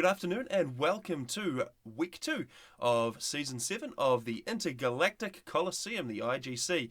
afternoon and welcome to week 2 of season 7 of the Intergalactic Colosseum, the IGC.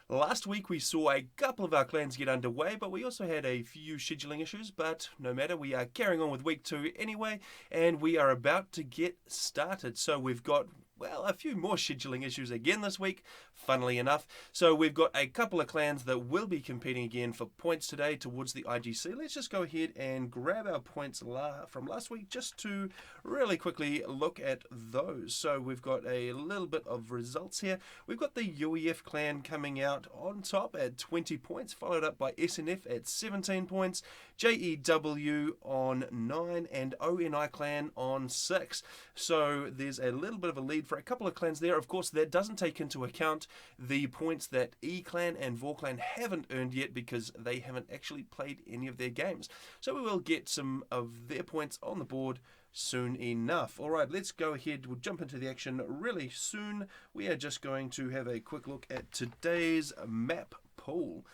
Last week we saw a couple of our clans get underway, but we also had a few scheduling issues, but no matter, we are carrying on with week 2 anyway, and we are about to get started. So we've got, well, a few more scheduling issues again this week, funnily enough. So we've got a couple of clans that will be competing again for points today towards the IGC. Let's just go ahead and grab our points from last week just to really quickly look at those. So we've got a little bit of results here. We've got the UEF clan coming out on top at 20 points, followed up by SNF at 17 points, JEW on 9, and ONI clan on 6. So there's a little bit of a lead for a couple of clans there. Of course, that doesn't take into account the points that E-Clan and VOR-Clan haven't earned yet because they haven't actually played any of their games. So we will get some of their points on the board soon enough. Alright, let's go ahead. We'll jump into the action really soon. We are just going to have a quick look at today's map pool.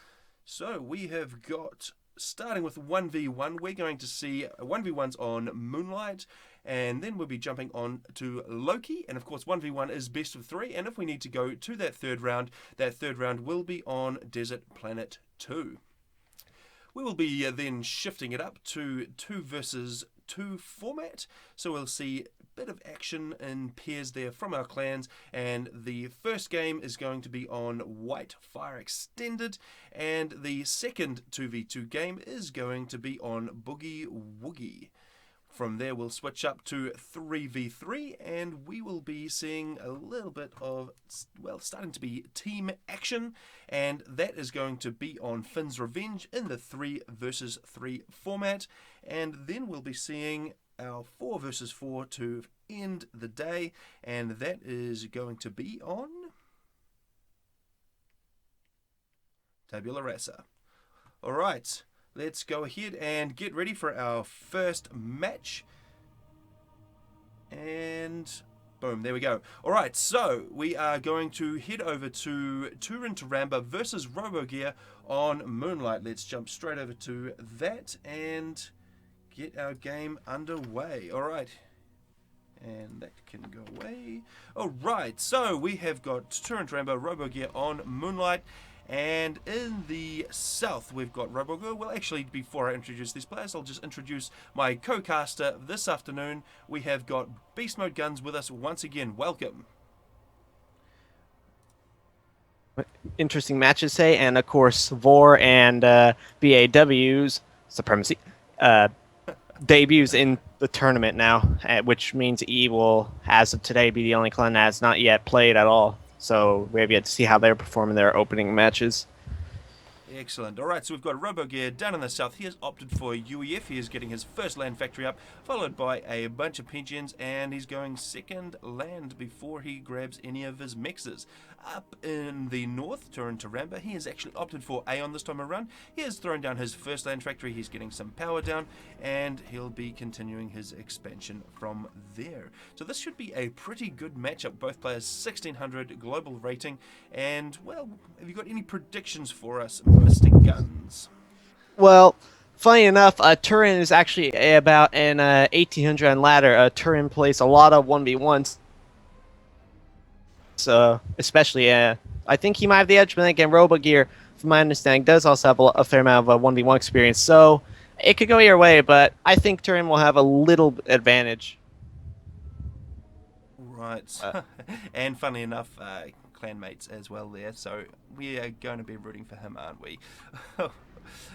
So we have got, starting with 1v1, we're going to see 1v1s on Moonlight, and then we'll be jumping on to Loki, and of course 1v1 is best of 3, and if we need to go to that third round will be on Desert Planet 2. We will be then shifting it up to 2 versus 2 format, so we'll see a bit of action in pairs there from our clans, and the first game is going to be on White Fire Extended, and the second 2v2 game is going to be on Boogie Woogie. From there we'll switch up to 3v3 and we will be seeing a little bit of, well, starting to be team action, and that is going to be on Finn's Revenge in the 3 versus 3 format, and then we'll be seeing our 4 versus 4 to end the day, and that is going to be on Tabula Rasa. Alright. Let's go ahead and get ready for our first match. And boom, there we go. Alright, so we are going to head over to Turin Taramba versus RoboGear on Moonlight. Let's jump straight over to that and get our game underway. Alright. And that can go away. Alright, so we have got Turin Taramba, RoboGear on Moonlight. And in the south, we've got RoboGo. Well, actually, before I introduce these players, I'll just introduce my co-caster this afternoon. We have got Beast Mode Guns with us once again. Welcome. Interesting matches, say, and of course, VOR and VAW's Supremacy debuts in the tournament now, which means E will, as of today, be the only clan that has not yet played at all. So we have yet to see how they're performing their opening matches. Excellent. Alright, so we've got RoboGear down in the south. He has opted for UEF. He is getting his first land factory up, followed by a bunch of pigeons, and he's going second land before he grabs any of his mixes. Up in the north, Turin Taramba, he has actually opted for Aeon this time around. He has thrown down his first land factory. He's getting some power down, and he'll be continuing his expansion from there. So this should be a pretty good matchup. Both players 1600 global rating, and, well, have you got any predictions for us, Mr. Guns? Well, funny enough, Turin is actually about an 1800 on ladder. Turin plays a lot of 1v1s. So, especially, I think he might have the edge, but then again, RoboGear, from my understanding, does also have a fair amount of 1v1 experience. So, it could go either way, but I think Turin will have a little advantage. Right. And funnily enough, clanmates as well there, so we are going to be rooting for him, aren't we?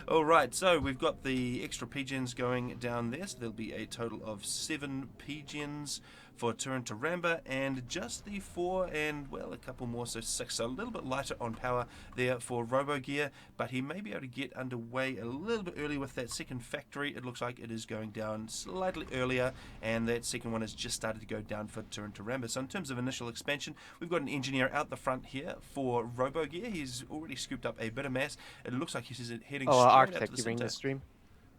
Alright, so we've got the extra pigeons going down there, so there'll be a total of 7 pigeons for Turin Taramba, and just the 4 and, well, a couple more, so 6. So a little bit lighter on power there for RoboGear, but he may be able to get underway a little bit early with that second factory. It looks like it is going down slightly earlier, and that second one has just started to go down for Turin Taramba. So in terms of initial expansion, we've got an engineer out the front here for RoboGear. He's already scooped up a bit of mass. It looks like he's heading straight out to the Architect, you bring center. the stream?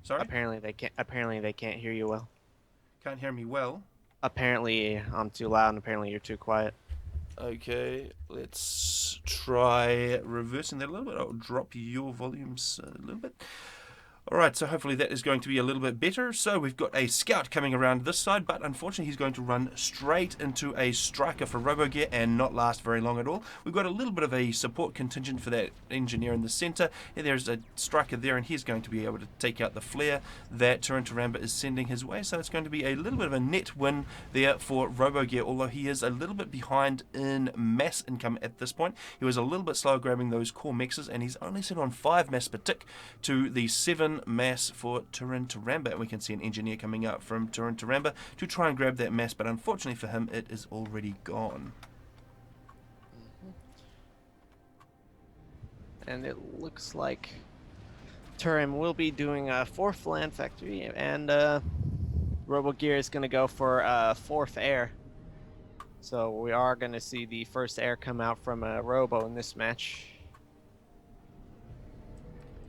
Sorry? Apparently they can't hear you well. Can't hear me well. Apparently I'm too loud, and apparently you're too quiet. Okay, let's try reversing that a little bit. I'll drop your volumes a little bit. Alright, so hopefully that is going to be a little bit better. So we've got a scout coming around this side, but unfortunately he's going to run straight into a striker for RoboGear and not last very long at all. We've got a little bit of a support contingent for that engineer in the centre. And there's a striker there, and he's going to be able to take out the flare that Tarantaramba is sending his way. So it's going to be a little bit of a net win there for RoboGear, although he is a little bit behind in mass income at this point. He was a little bit slow grabbing those core mexes, and he's only set on 5 mass per tick to the 7 mass for Tarantaramba. And we can see an engineer coming out from Tarantaramba to try and grab that mass, but unfortunately for him it is already gone. And it looks like Turin will be doing a 4th land factory, and RoboGear is going to go for a 4th air. So we are going to see the first air come out from Robo in this match.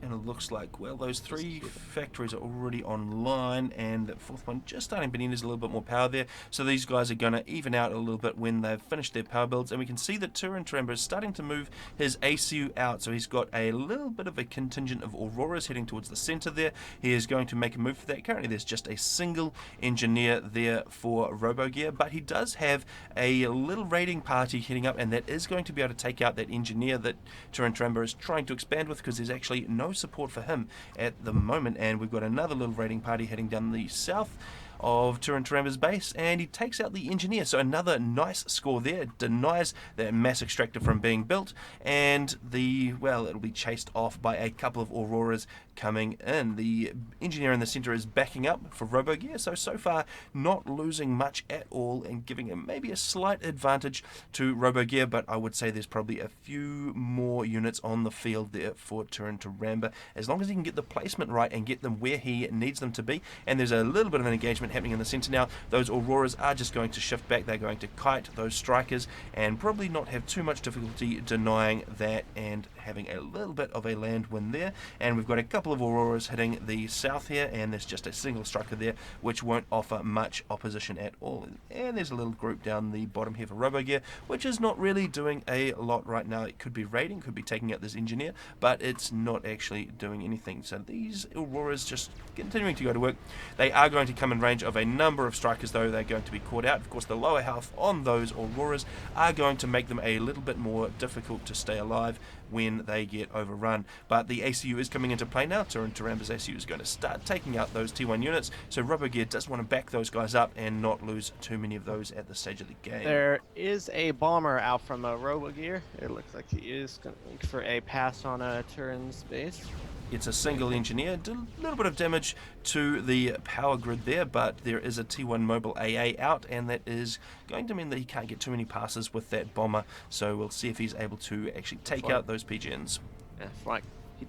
And it looks like, well, those 3 factories are already online, and that 4th one just starting, but there's a little bit more power there. So these guys are going to even out a little bit when they've finished their power builds. And we can see that Tarantaramba is starting to move his ACU out. So he's got a little bit of a contingent of Auroras heading towards the center there. He is going to make a move for that. Currently there's just a single engineer there for RoboGear, but he does have a little raiding party heading up, and that is going to be able to take out that engineer that Tarantaramba is trying to expand with, because there's actually no support for him at the moment. And we've got another little raiding party heading down the south of Tarantaramba's base, and he takes out the engineer. So another nice score there. Denies that mass extractor from being built, and it'll be chased off by a couple of Auroras coming in. The engineer in the center is backing up for RoboGear, so far not losing much at all and giving him maybe a slight advantage to RoboGear, but I would say there's probably a few more units on the field there for Tarantaramba, as long as he can get the placement right and get them where he needs them to be. And there's a little bit of an engagement happening in the center now. Those Auroras are just going to shift back. They're going to kite those strikers and probably not have too much difficulty denying that and having a little bit of a land win there. And we've got a couple of Auroras hitting the south here, and there's just a single striker there which won't offer much opposition at all. And there's a little group down the bottom here for RoboGear, which is not really doing a lot right now. It could be raiding, could be taking out this engineer, but it's not actually doing anything. So these Auroras just continuing to go to work. They are going to come in range of a number of strikers, though. They're going to be caught out. Of course, the lower health on those Auroras are going to make them a little bit more difficult to stay alive when they get overrun. But the ACU is coming into play now. Tarantaramba's ACU is going to start taking out those T1 units, so RoboGear does want to back those guys up and not lose too many of those at the stage of the game. There is a bomber out from RoboGear. It looks like he is going to look for a pass on Turin's base. It's a single engineer. Did a little bit of damage to the power grid there, but there is a T1 mobile AA out, and that is going to mean that he can't get too many passes with that bomber. So we'll see if he's able to actually take out those PGNs. Yeah, fine. He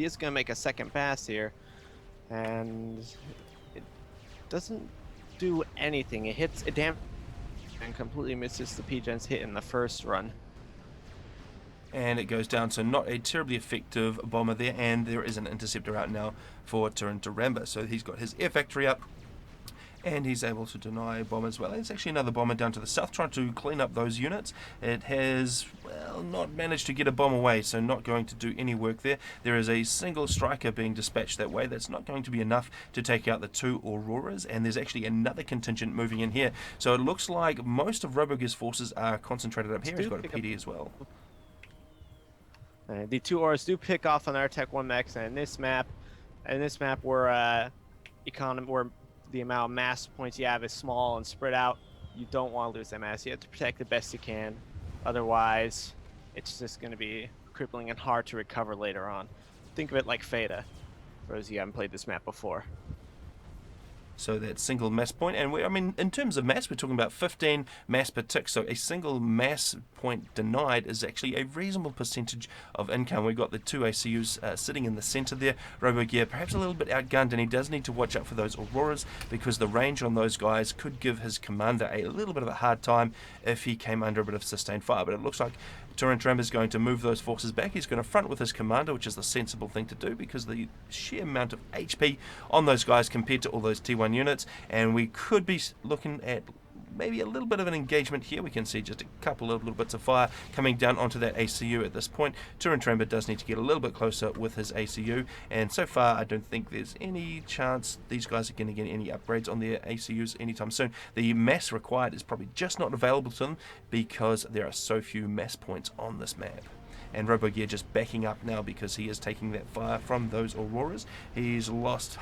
is going to make a second pass here, and it doesn't do anything. It hits a damn and completely misses the PGN's hit in the first run. And it goes down, so not a terribly effective bomber there, and there is an interceptor out now for Tarantaramba. So he's got his air factory up, and he's able to deny bombers. Well, there's actually another bomber down to the south trying to clean up those units. It has, well, not managed to get a bomb away, so not going to do any work there. There is a single striker being dispatched that way. That's not going to be enough to take out the 2 Auroras, and there's actually another contingent moving in here. So it looks like most of RoboGear's forces are concentrated up here. He's got a PD as well. The 2 Auras do pick off on our Tech 1 mechs, and in this map where the amount of mass points you have is small and spread out, you don't want to lose that mass. You have to protect the best you can. Otherwise, it's just going to be crippling and hard to recover later on. Think of it like Feta, for those of you who haven't played this map before. So that single mass point, and in terms of mass, we're talking about 15 mass per tick. So a single mass point denied is actually a reasonable percentage of income. We've got the 2 ACUs sitting in the center there. RoboGear perhaps a little bit outgunned, and he does need to watch out for those Auroras, because the range on those guys could give his commander a little bit of a hard time if he came under a bit of sustained fire. But it looks like Tarantaramba is going to move those forces back. He's going to front with his commander, which is the sensible thing to do, because the sheer amount of HP on those guys compared to all those T1 units, and we could be looking at maybe a little bit of an engagement here. We can see just a couple of little bits of fire coming down onto that ACU at this point. Turin does need to get a little bit closer with his ACU, and so far I don't think there's any chance these guys are going to get any upgrades on their ACUs anytime soon. The mass required is probably just not available to them because there are so few mass points on this map. And RoboGear just backing up now because he is taking that fire from those Auroras. He's lost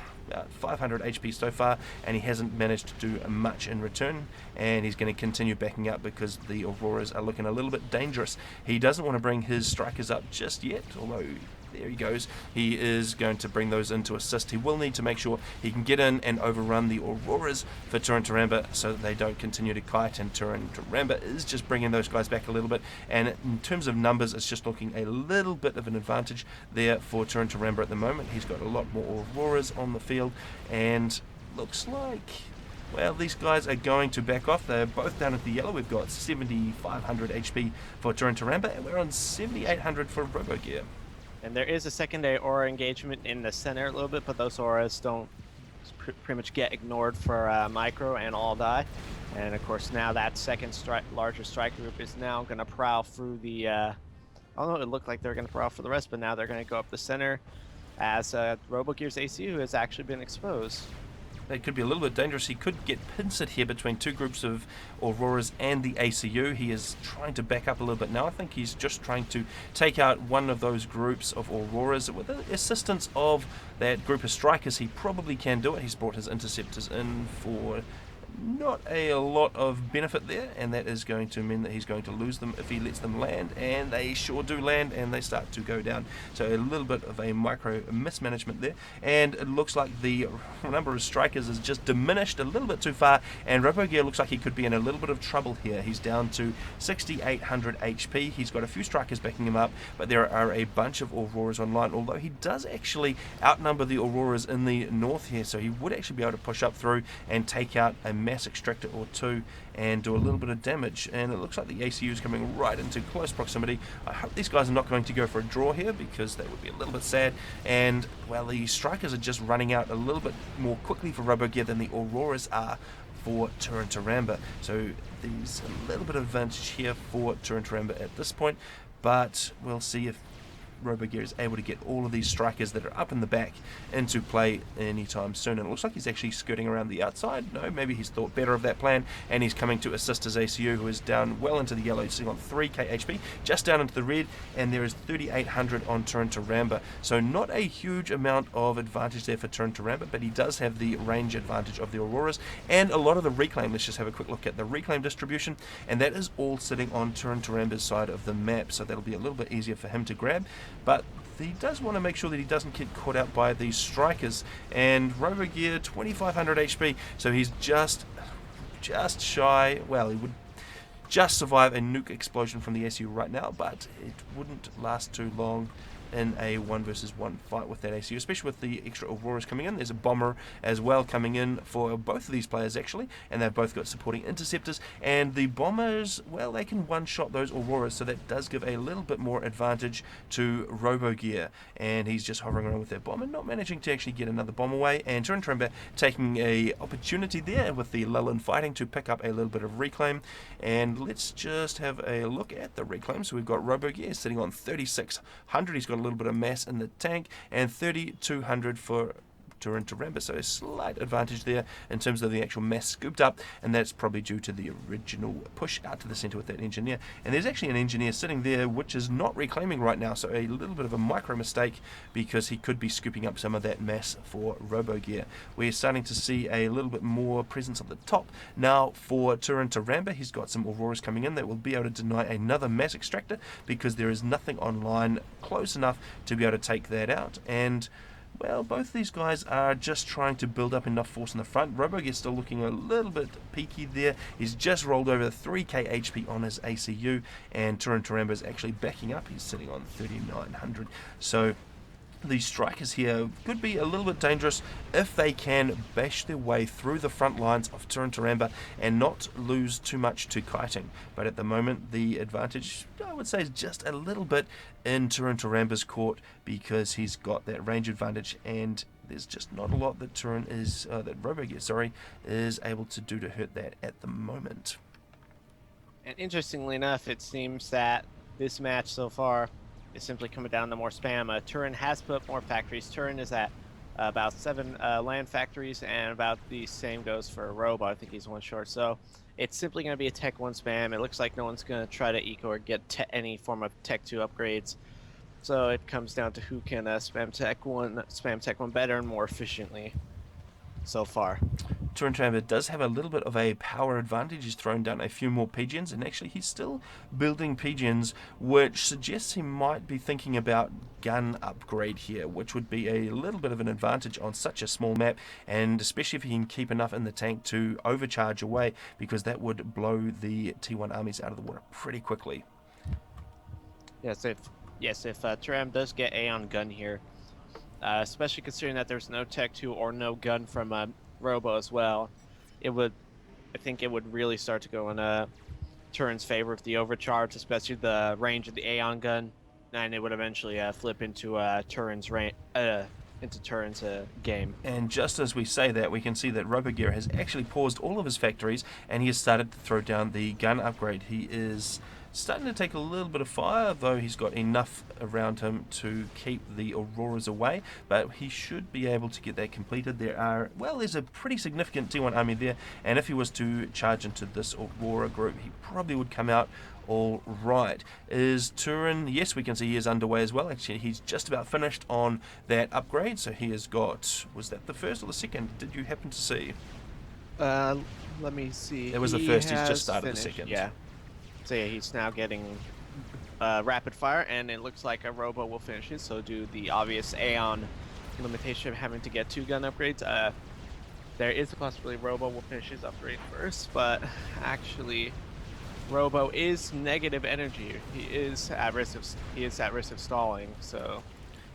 500 HP so far, and he hasn't managed to do much in return, and he's going to continue backing up because the Auroras are looking a little bit dangerous. He doesn't want to bring his strikers up just yet, although there he goes. He is going to bring those in to assist. He will need to make sure he can get in and overrun the Auroras for Turin so that they don't continue to kite, and Turin is just bringing those guys back a little bit, and in terms of numbers it's just looking a little bit of an advantage there for Turin at the moment. He's got a lot more Auroras on the field, and looks like, well, these guys are going to back off. They're both down at the yellow. We've got 7,500 HP for Turin and we're on 7,800 for RoboGear. And there is a secondary aura engagement in the center a little bit, but those auras don't pretty much get ignored for micro and all die. And of course now that second larger strike group is now going to prowl through the, although it looked like they're going to prowl for the rest, but now they're going to go up the center as RoboGear's ACU has actually been exposed. It could be a little bit dangerous. He could get pincered here between two groups of Auroras and the ACU. He is trying to back up a little bit now. I think he's just trying to take out one of those groups of Auroras. With the assistance of that group of strikers, he probably can do it. He's brought his interceptors in for not a lot of benefit there, and that is going to mean that he's going to lose them if he lets them land, and they sure do land, and they start to go down. So a little bit of a micro mismanagement there, and it looks like the number of strikers is just diminished a little bit too far, and RoboGear looks like he could be in a little bit of trouble here. He's down to 6,800 HP. He's got a few strikers backing him up, but there are a bunch of Auroras online, although he does actually outnumber the Auroras in the north here, so he would actually be able to push up through and take out a mass extractor or two and do a little bit of damage. And it looks like the ACU is coming right into close proximity. I hope these guys are not going to go for a draw here, because that would be a little bit sad. And well, the strikers are just running out a little bit more quickly for RoboGear than the Auroras are for Turin. So there's a little bit of advantage here for Turin at this point, but we'll see if RoboGear is able to get all of these strikers that are up in the back into play anytime soon. And it looks like he's actually skirting around the outside. No, maybe he's thought better of that plan, and he's coming to assist his ACU, who is down well into the yellow, sitting on 3k HP, just down into the red, and there is 3,800 on Turin. So not a huge amount of advantage there for Turin, but he does have the range advantage of the Auroras and a lot of the reclaim. Let's just have a quick look at the reclaim distribution, and that is all sitting on Turin side of the map, so that'll be a little bit easier for him to grab. But he does want to make sure that he doesn't get caught out by these strikers. And RoboGear, 2,500 HP, so he's just shy. Well, he would just survive a nuke explosion from the SU right now, but it wouldn't last too long in a 1 versus 1 fight with that ACU, especially with the extra Auroras coming in. There's a bomber as well coming in for both of these players actually, and they've both got supporting interceptors, and the bombers, well, they can one-shot those Auroras, so that does give a little bit more advantage to RoboGear, and he's just hovering around with that bomber, not managing to actually get another bomb away, and Turin taking a opportunity there with the lull in fighting to pick up a little bit of reclaim. And let's just have a look at the reclaim. So we've got RoboGear sitting on 3,600. He's got a little bit of mass in the tank, and 3,200 for Turin, so a slight advantage there in terms of the actual mass scooped up, and that's probably due to the original push out to the center with that engineer. And there's actually an engineer sitting there which is not reclaiming right now, so a little bit of a micro mistake, because he could be scooping up some of that mass for RoboGear. We're starting to see a little bit more presence at the top now for Turin. He's got some Auroras coming in that will be able to deny another mass extractor, because there is nothing online close enough to be able to take that out. And well, both these guys are just trying to build up enough force in the front. RoboGear still looking a little bit peaky there. He's just rolled over 3k HP on his ACU, and Turin is actually backing up. He's sitting on 3,900. So these strikers here could be a little bit dangerous if they can bash their way through the front lines of Turin and not lose too much to kiting. But at the moment, the advantage, I would say, is just a little bit in Turin court, because he's got that range advantage and there's just not a lot that that RoboGear, is able to do to hurt that at the moment. And interestingly enough, it seems that this match so far is simply coming down to more spam. Turin has put up more factories. Turin is at about 7 land factories, and about the same goes for Robo. I think he's one short. So it's simply going to be a Tech 1 spam. It looks like no one's going to try to eco or get any form of Tech 2 upgrades. So it comes down to who can spam Tech 1 better and more efficiently so far. Turin Tramber does have a little bit of a power advantage. He's thrown down a few more pigeons, and actually he's still building pigeons, which suggests he might be thinking about gun upgrade here, which would be a little bit of an advantage on such a small map, and especially if he can keep enough in the tank to overcharge away, because that would blow the T1 armies out of the water pretty quickly. Yes, if Turam does get Aeon gun here, especially considering that there's no Tech 2 or no gun from Robo as well, I think it would really start to go in Turin's favor with the overcharge, especially the range of the Aeon gun, and it would eventually flip into Turin's game. And just as we say that, we can see that RoboGear has actually paused all of his factories, and he has started to throw down the gun upgrade. He is starting to take a little bit of fire, though he's got enough around him to keep the Auroras away, but he should be able to get that completed. There's a pretty significant T1 army there, and if he was to charge into this Aurora group, he probably would come out all right. Is Turin? Yes, we can see he is underway as well. Actually, he's just about finished on that upgrade, so he has got, was that the first or the second? Did you happen to see? Let me see. It was the first. He's just started the second. Yeah. So yeah, he's now getting rapid fire, and it looks like a Robo will finish it. So do the obvious Aeon limitation of having to get 2 gun upgrades. There is a possibility Robo will finish his upgrade first, but actually, Robo is negative energy. He is at risk of stalling. So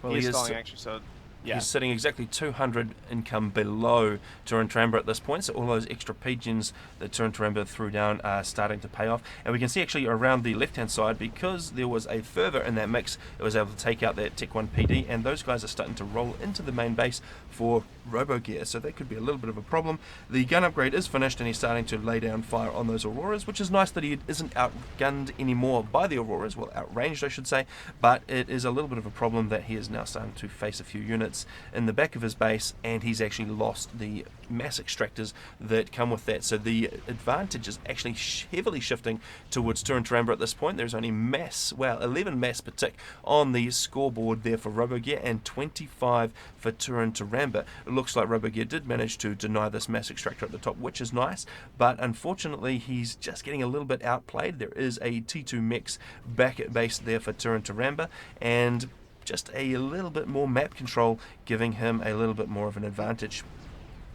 he is stalling actually. So. Yeah. He's sitting exactly 200 income below Turin Tramber at this point, so all those extra pigeons that Turin Tramber threw down are starting to pay off. And we can see actually around the left-hand side, because there was a fervor in that mix, it was able to take out that Tech 1 PD, and those guys are starting to roll into the main base for RoboGear, so that could be a little bit of a problem. The gun upgrade is finished, and he's starting to lay down fire on those Auroras, which is nice that he isn't outgunned anymore by the Auroras, well, outranged I should say, but it is a little bit of a problem that he is now starting to face a few units in the back of his base, and he's actually lost the mass extractors that come with that. So the advantage is actually heavily shifting towards Turin Tramber at this point. There's only 11 mass per tick on the scoreboard there for RoboGear, and 25 for Turin Tramber. It looks like RoboGear did manage to deny this mass extractor at the top, which is nice, but unfortunately he's just getting a little bit outplayed. There is a T2 mix back at base there for Turin Tramber, and just a little bit more map control, giving him a little bit more of an advantage.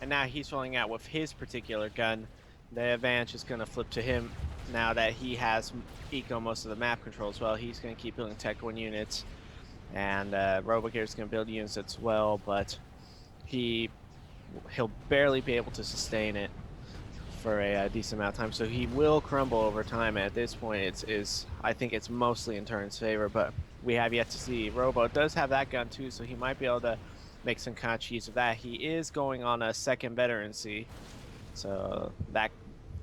And now he's rolling out with his particular gun. The advantage is going to flip to him now that he has eco most of the map control as well. He's going to keep building Tech 1 units, and RoboGear is going to build units as well, but he'll barely be able to sustain it for a decent amount of time. So he will crumble over time. At this point, I think it's mostly in Turin's favor, but we have yet to see. Robo does have that gun too, so he might be able to make some kind of cheese of that. He is going on a second veterancy, so that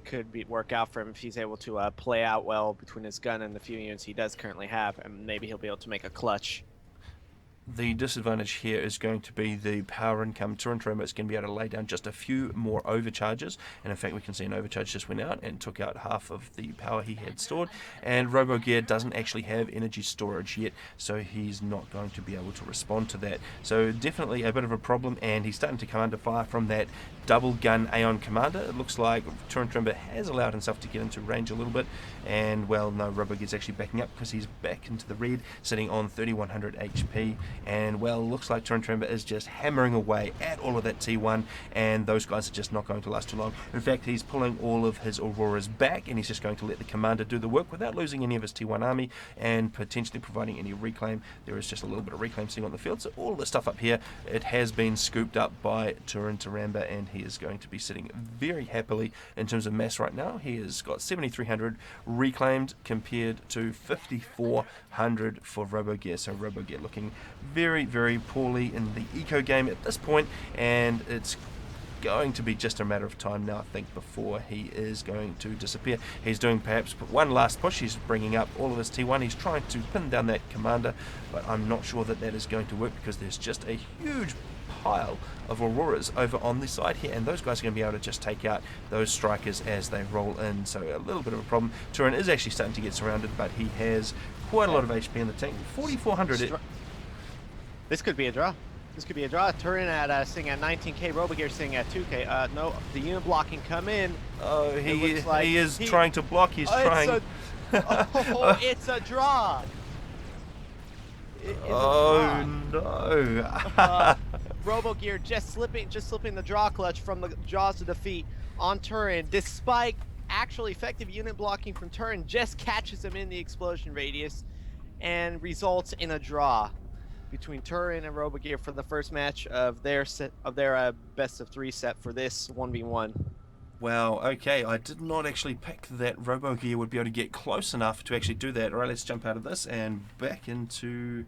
could work out for him if he's able to play out well between his gun and the few units he does currently have, and maybe he'll be able to make a clutch. The disadvantage here is going to be the power income. Turin Tramber is going to be able to lay down just a few more overcharges, and in fact we can see an overcharge just went out and took out half of the power he had stored, and RoboGear doesn't actually have energy storage yet, so he's not going to be able to respond to that. So definitely a bit of a problem, and he's starting to come under fire from that double gun Aeon Commander. It looks like Turin Tramber has allowed himself to get into range a little bit, and well, no, RoboGear's actually backing up because he's back into the red, sitting on 3100 HP. And well, looks like Turin Tramber is just hammering away at all of that T1, and those guys are just not going to last too long. In fact, he's pulling all of his Auroras back, and he's just going to let the commander do the work without losing any of his T1 army and potentially providing any reclaim. There is just a little bit of reclaim sitting on the field, so all of the stuff up here, it has been scooped up by Turin Tramber, and he is going to be sitting very happily in terms of mass right now. He has got 7,300 reclaimed compared to 5,400 for RoboGear, so RoboGear looking very, very poorly in the eco game at this point, and it's going to be just a matter of time now, I think, before he is going to disappear. He's doing perhaps one last push. He's bringing up all of his T1. He's trying to pin down that commander, but I'm not sure that that is going to work because there's just a huge pile of Auroras over on the side here, and those guys are going to be able to just take out those strikers as they roll in, so a little bit of a problem. Turin is actually starting to get surrounded, but he has quite a lot of HP in the tank. 4,400. This could be a draw. This could be a draw. Turin at sitting at 19k, Robogear sitting at 2k. No, the unit blocking come in. Oh, he is trying to block. He's trying. It's a draw. Oh no! Robogear just slipping the draw clutch from the jaws of defeat on Turin, despite actual effective unit blocking from Turin, just catches him in the explosion radius and results in a draw between Turin and Robogear for the first match of their best of 3 set for this 1v1. Wow, okay, I did not actually pick that Robogear would be able to get close enough to actually do that. Alright, let's jump out of this and back into...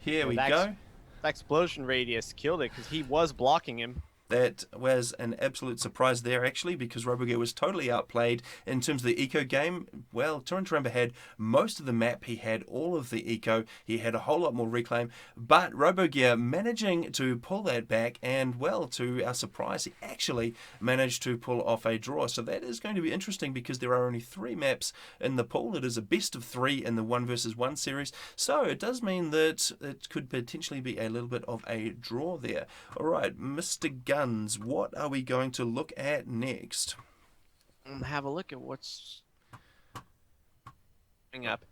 Here we go. That explosion radius killed it because he was blocking him. That was an absolute surprise there, actually, because Robogear was totally outplayed in terms of the eco game. Well, Turin Taramba had most of the map. He had all of the eco. He had a whole lot more reclaim. But Robogear managing to pull that back, and, well, to our surprise, he actually managed to pull off a draw. So that is going to be interesting because there are only 3 maps in the pool. It is a best of 3 in the 1 versus 1 series. So it does mean that it could potentially be a little bit of a draw there. All right, Mr. Gunn. What are we going to look at next? Have a look at what's coming up.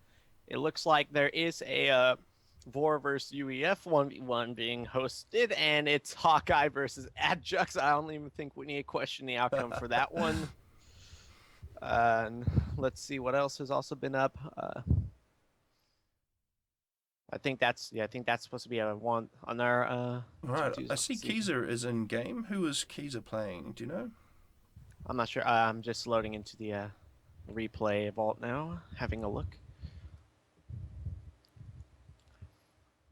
It looks like there is a VOR versus UEF 1v1 being hosted, and it's Hawkeye versus Adjux. I don't even think we need to question the outcome for that one. Let's see what else has also been up. I think that's supposed to be a one on our. Right, I see Keyser is in game. Who is Keyser playing? Do you know? I'm not sure. I'm just loading into the replay vault now, having a look.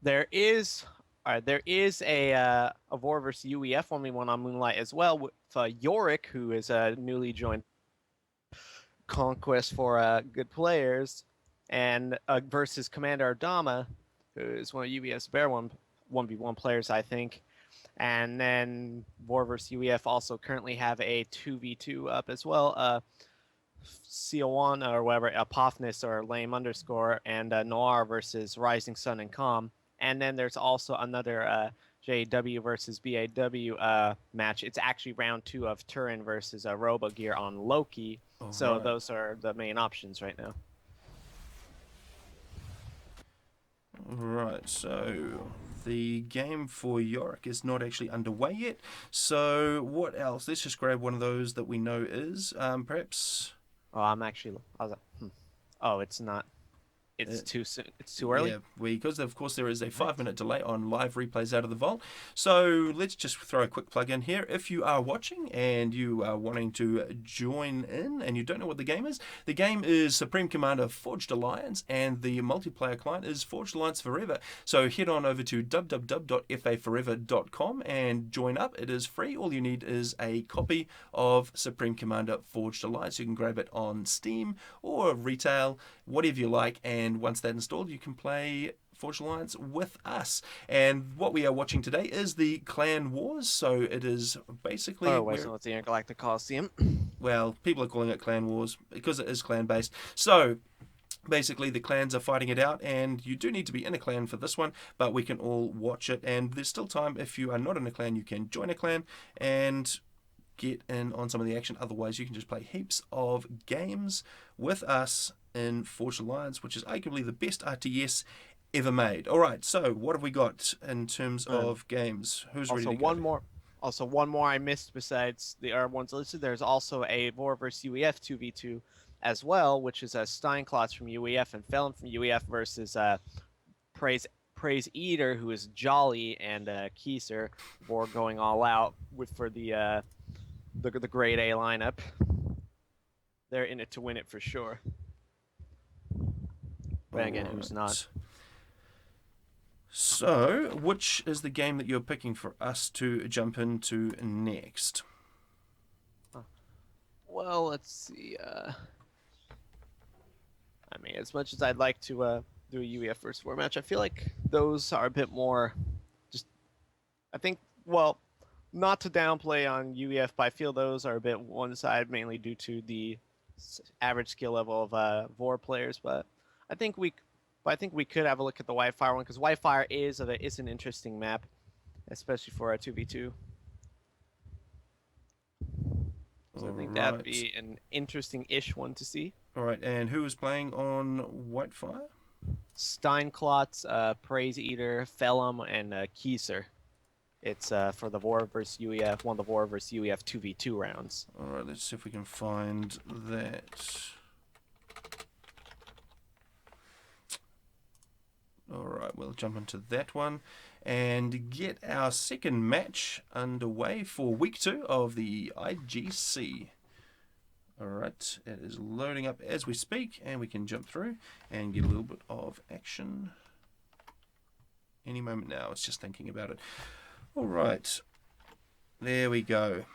There is a VOR versus UEF 1v1 on Moonlight as well with Yorick, who is a newly joined Conquest for good players, and versus Commander Ardama, who is one of UEF's Bear 1v1 players, I think. And then VOR vs. UEF also currently have a 2v2 up as well. CO1 or whatever, Apophis or Lame underscore, and Noir versus Rising Sun and Calm. And then there's also another JW versus BAW match. It's actually round 2 of Turin versus Robogear on Loki. Oh, so right. Those are the main options right now. Right, so the game for Yorick is not actually underway yet. So what else? Let's just grab one of those that we know is. Perhaps... Oh, I was like, Oh, it's not. It's too soon. It's too early. Yeah, because of course there is a 5-minute delay on live replays out of the vault. So let's just throw a quick plug in here. If you are watching and you are wanting to join in and you don't know what the game is Supreme Commander Forged Alliance, and the multiplayer client is Forged Alliance Forever. So head on over to www.faforever.com and join up. It is free. All you need is a copy of Supreme Commander Forged Alliance. You can grab it on Steam or retail, whatever you like, and once that's installed, you can play Forged Alliance with us. And what we are watching today is the Clan Wars. So it is basically... Oh, wait, so it's the Intergalactic Colosseum? Well, people are calling it Clan Wars because it is clan-based. So basically the clans are fighting it out, and you do need to be in a clan for this one, but we can all watch it. And there's still time. If you are not in a clan, you can join a clan and get in on some of the action. Otherwise, you can just play heaps of games with us in Forged Alliance, which is arguably the best RTS ever made. All right, so what have we got in terms of games? Who's ready to go? One more I missed besides the other ones listed. There's also a VOR vs. UEF 2v2 as well, which is a Steinklotz from UEF and Felon from UEF versus Praise Eater, who is Jolly, and Keyser. VOR going all out for the grade A lineup. They're in it to win it for sure. But again, who's not? So, which is the game that you're picking for us to jump into next? Well, let's see. I mean, as much as I'd like to do a UEF versus 4 match, I feel like those are a bit more. Just, I think, well, not to downplay on UEF, but I feel those are a bit one side, mainly due to the average skill level of VOR players. But I think we could have a look at the Wi-Fi one because Wi-Fi is an interesting map, especially for a 2v2. So I All think that'd right. be an interesting-ish one to see. All right, and who is playing on Whitefire? Steinklotz, Praise Eater, Felum, and Kieser. It's for the VOR versus UEF, one of the VOR versus UEF 2v2 rounds. All right, let's see if we can find that. All right, we'll jump into that one and get our second match underway for week 2 of the IGC. All right, it is loading up as we speak, and we can jump through and get a little bit of action any moment now. It's just thinking about it. All right, there we go.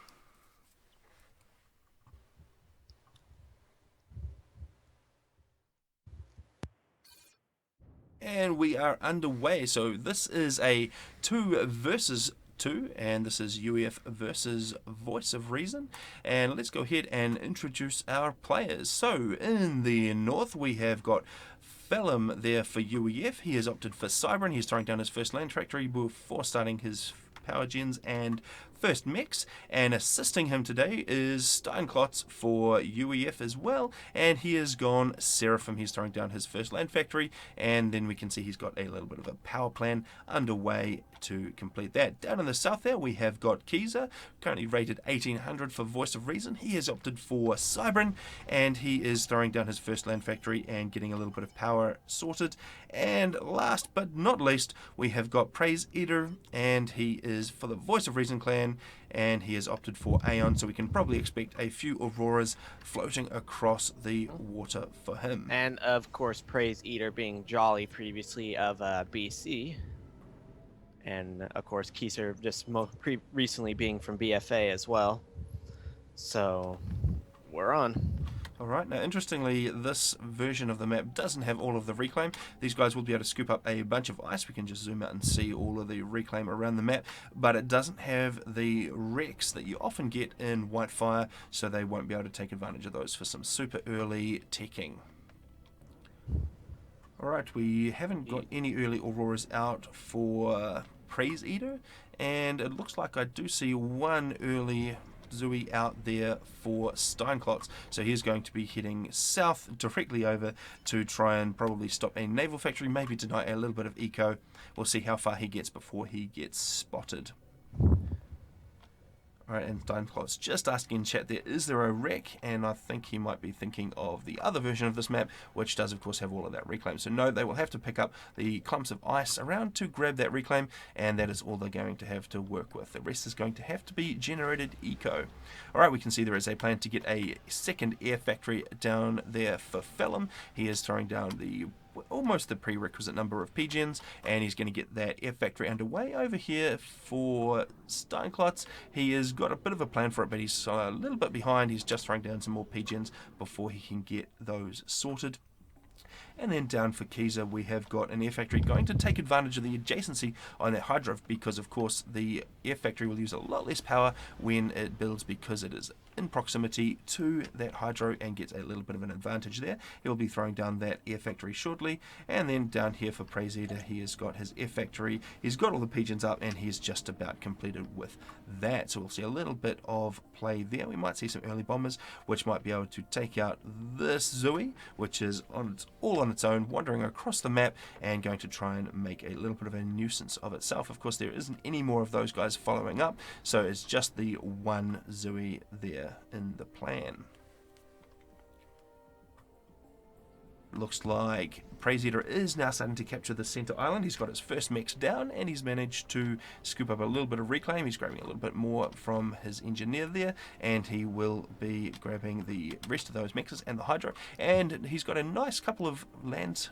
And we are underway. So this is a 2 versus 2, and this is UEF versus Voice of Reason. And let's go ahead and introduce our players. So in the north, we have got Felum there for UEF. He has opted for Cybran. He's throwing down his first land factory before starting his power gens and first mechs, and assisting him today is Steinklotz for UEF as well, and he has gone Seraphim. He's throwing down his first land factory, and then we can see he's got a little bit of a power plan underway to complete that. Down in the south there we have got Kiza, currently rated 1800 for Voice of Reason. He has opted for Cybran, and he is throwing down his first land factory and getting a little bit of power sorted. And last but not least, we have got Praise Eater, and he is for the Voice of Reason clan, and he has opted for Aeon, so we can probably expect a few Auroras floating across the water for him. And of course, Praise Eater being Jolly previously of BC. And of course, Kieser just recently being from BFA as well. So we're on. Alright, now interestingly, this version of the map doesn't have all of the reclaim. These guys will be able to scoop up a bunch of ice. We can just zoom out and see all of the reclaim around the map, but it doesn't have the wrecks that you often get in Whitefire, so they won't be able to take advantage of those for some super early teching. Alright, we haven't got any early Auroras out for Praise Eater, and it looks like I do see one early Zui out there for Steinklotz, so he's going to be heading south directly over to try and probably stop a naval factory, maybe deny a little bit of eco. We'll see how far he gets before he gets spotted. Alright, and Steinklotz just asking in chat there, is there a wreck? And I think he might be thinking of the other version of this map, which does of course have all of that reclaim. So no, they will have to pick up the clumps of ice around to grab that reclaim, and that is all they're going to have to work with. The rest is going to have to be generated eco. Alright, we can see there is a plan to get a second air factory down there for Felum. He is throwing down almost the prerequisite number of PGens, and he's going to get that air factory underway over here for Steinklotz. He has got a bit of a plan for it, but he's a little bit behind. He's just throwing down some more PGens before he can get those sorted. And then down for Kiza, we have got an air factory going to take advantage of the adjacency on that Hydra, because of course the air factory will use a lot less power when it builds, because it is in proximity to that hydro and gets a little bit of an advantage there. He'll be throwing down that air factory shortly. And then down here for Praise Eater, he has got his air factory. He's got all the pigeons up, and he's just about completed with that. So we'll see a little bit of play there. We might see some early bombers, which might be able to take out this Zui, which is all on its own, wandering across the map and going to try and make a little bit of a nuisance of itself. Of course, there isn't any more of those guys following up, so it's just the one Zui there in the plan. Looks like Praise Eater is now starting to capture the center island. He's got his first mechs down, and he's managed to scoop up a little bit of reclaim. He's grabbing a little bit more from his engineer there, and he will be grabbing the rest of those mechs and the Hydra. And he's got a nice couple of land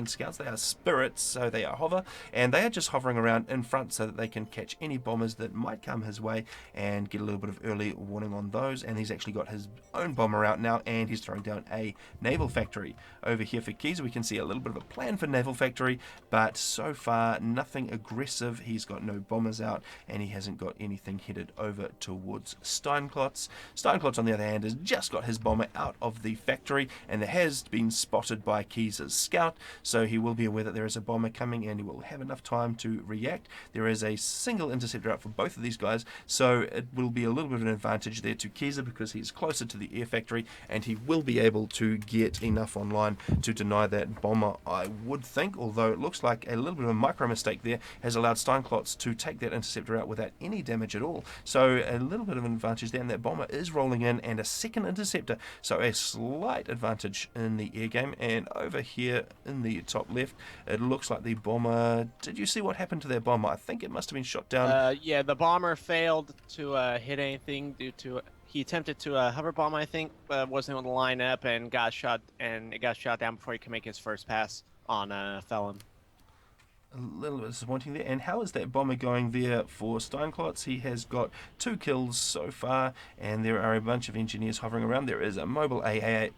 scouts. They are spirits, so they are hover, and they are just hovering around in front so that they can catch any bombers that might come his way and get a little bit of early warning on those. And he's actually got his own bomber out now, and he's throwing down a naval factory. Over here for Kiza, we can see a little bit of a plan for naval factory, but so far nothing aggressive. He's got no bombers out, and he hasn't got anything headed over towards Steinklotz. Steinklotz, on the other hand, has just got his bomber out of the factory, and it has been spotted by Kiza's scout, so he will be aware that there is a bomber coming, and he will have enough time to react. There is a single interceptor out for both of these guys, so it will be a little bit of an advantage there to Kiza because he's closer to the air factory, and he will be able to get enough online to deny that bomber, I would think, although it looks like a little bit of a micro mistake there has allowed Steinklotz to take that interceptor out without any damage at all. So a little bit of an advantage there, and that bomber is rolling in, and a second interceptor, so a slight advantage in the air game. And over here in the top left, it looks like the bomber, did you see what happened to that bomber? I think it must have been shot down. Yeah, the bomber failed to hit anything due to he attempted to hover bomb, I think, but wasn't able to line up and got shot, and it got shot down before he could make his first pass on Felon. A little bit disappointing there. And how is that bomber going there for Steinklotz? He has got 2 kills so far, and there are a bunch of engineers hovering around. There is a mobile AA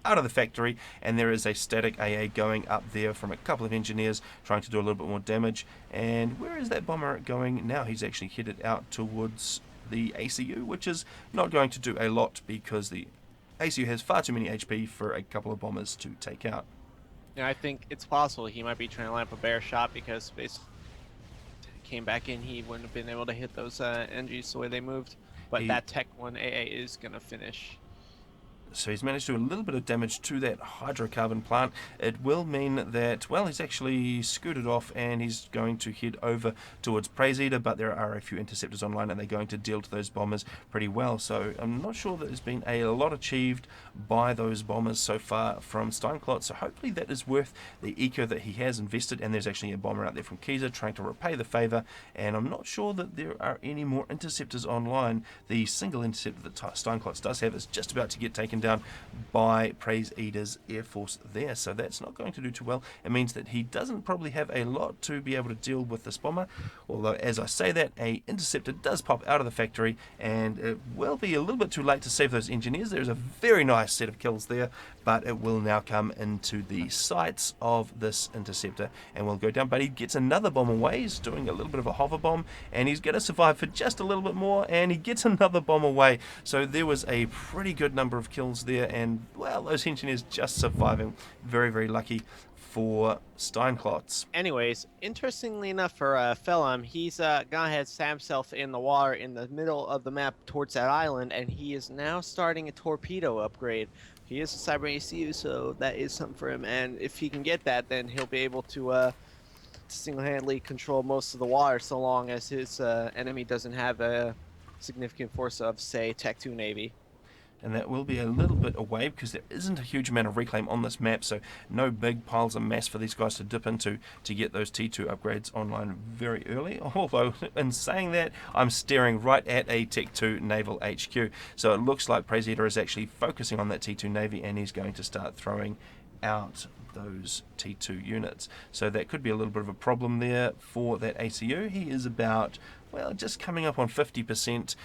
out of the factory, and there is a static AA going up there from a couple of engineers trying to do a little bit more damage. And where is that bomber going now? He's actually headed out towards the ACU, which is not going to do a lot because the ACU has far too many HP for a couple of bombers to take out. Yeah, I think it's possible he might be trying to line up a bear shot because if he came back in, he wouldn't have been able to hit those NGs the way they moved. But that Tech 1 AA is going to finish. So he's managed to do a little bit of damage to that hydrocarbon plant. It will mean that, well, he's actually scooted off and he's going to head over towards Praise Eater, but there are a few interceptors online and they're going to deal to those bombers pretty well. So I'm not sure that there's been a lot achieved by those bombers so far from Steinklotz. So hopefully that is worth the eco that he has invested, and there's actually a bomber out there from Kiza trying to repay the favor, and I'm not sure that there are any more interceptors online. The single interceptor that Steinklotz does have is just about to get taken down by Praise Eater's Air Force there, so that's not going to do too well. It means that he doesn't probably have a lot to be able to deal with this bomber, although as I say that, a interceptor does pop out of the factory, and it will be a little bit too late to save those engineers. There's a very nice set of kills there, but it will now come into the sights of this interceptor and will go down. But he gets another bomb away. He's doing a little bit of a hover bomb, and he's going to survive for just a little bit more, and he gets another bomb away. So there was a pretty good number of kills there, and well, those engineers just surviving. Very, very lucky for Steinklotz. Anyways, interestingly enough for Phelim, he's gone ahead, sat himself in the water in the middle of the map towards that island, and he is now starting a torpedo upgrade. He is a Cyber ACU, so that is something for him, and if he can get that, then he'll be able to single-handedly control most of the water so long as his enemy doesn't have a significant force of, say, Tech 2 Navy. And that will be a little bit away because there isn't a huge amount of reclaim on this map, so no big piles of mass for these guys to dip into to get those T2 upgrades online very early. Although, in saying that, I'm staring right at a Tech 2 Naval HQ, so it looks like Praise Eater is actually focusing on that T2 Navy, and he's going to start throwing out those T2 units. So that could be a little bit of a problem there for that ACU. He is about, well, just coming up on 50%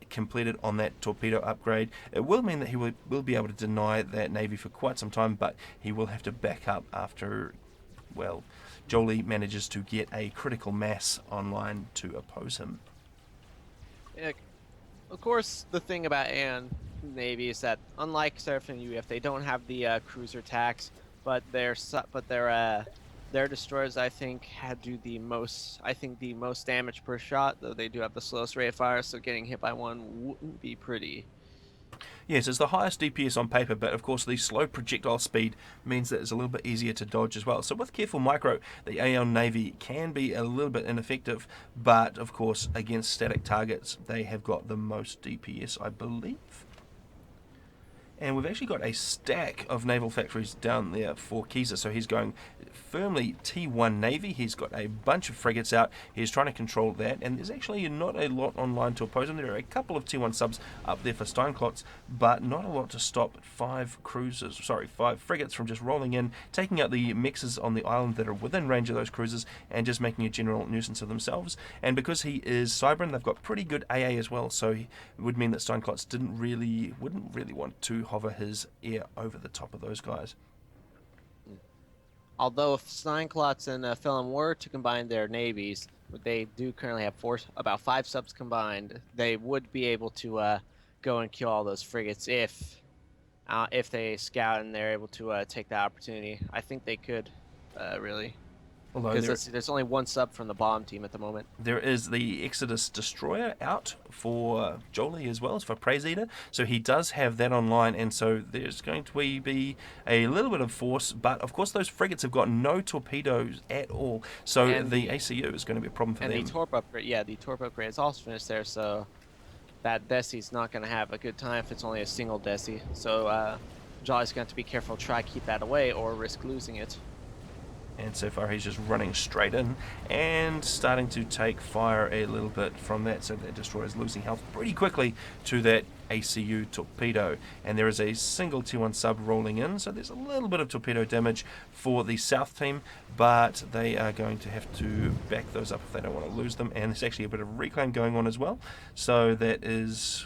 completed on that torpedo upgrade. It will mean that he will be able to deny that Navy for quite some time, but he will have to back up after, well, Jolie manages to get a critical mass online to oppose him. Yeah, of course, the thing about Aeon Navy is that unlike Seraph and UF, they don't have the cruiser tax, but their destroyers, I think, do the most damage per shot, though they do have the slowest rate of fire, so getting hit by one wouldn't be pretty. Yes, it's the highest DPS on paper, but of course the slow projectile speed means that it's a little bit easier to dodge as well. So with careful micro, the Aeon Navy can be a little bit ineffective, but of course against static targets, they have got the most DPS, I believe. And we've actually got a stack of naval factories down there for Keyser. So he's going firmly T1 Navy. He's got a bunch of frigates out. He's trying to control that. And there's actually not a lot online to oppose him. There are a couple of T1 subs up there for Steinklotz, but not a lot to stop five frigates from just rolling in, taking out the mixes on the island that are within range of those cruisers, and just making a general nuisance of themselves. And because he is Cybran, they've got pretty good AA as well. So it would mean that Steinklotz wouldn't really want to hover his air over the top of those guys. Although if Steinklotz and Felon were to combine their navies, they do currently have about 5 subs combined. They would be able to go and kill all those frigates if they scout and they're able to take that opportunity. I think they could, really. Because there's only 1 sub from the bomb team at the moment. There is the Exodus Destroyer out for Jolie as well as for Praise Eater. So he does have that online, and so there's going to be a little bit of force. But of course, those frigates have got no torpedoes at all. So the ACU is going to be a problem for them. And the torp upgrade, the torp upgrade is also finished there. So that Desi's not going to have a good time if it's only a single Desi. So Jolly's going to have to be careful, try to keep that away, or risk losing it. And so far he's just running straight in and starting to take fire a little bit from that. So that destroyer is losing health pretty quickly to that ACU torpedo. And there is a single T1 sub rolling in. So there's a little bit of torpedo damage for the South team. But they are going to have to back those up if they don't want to lose them. And there's actually a bit of reclaim going on as well. So that is...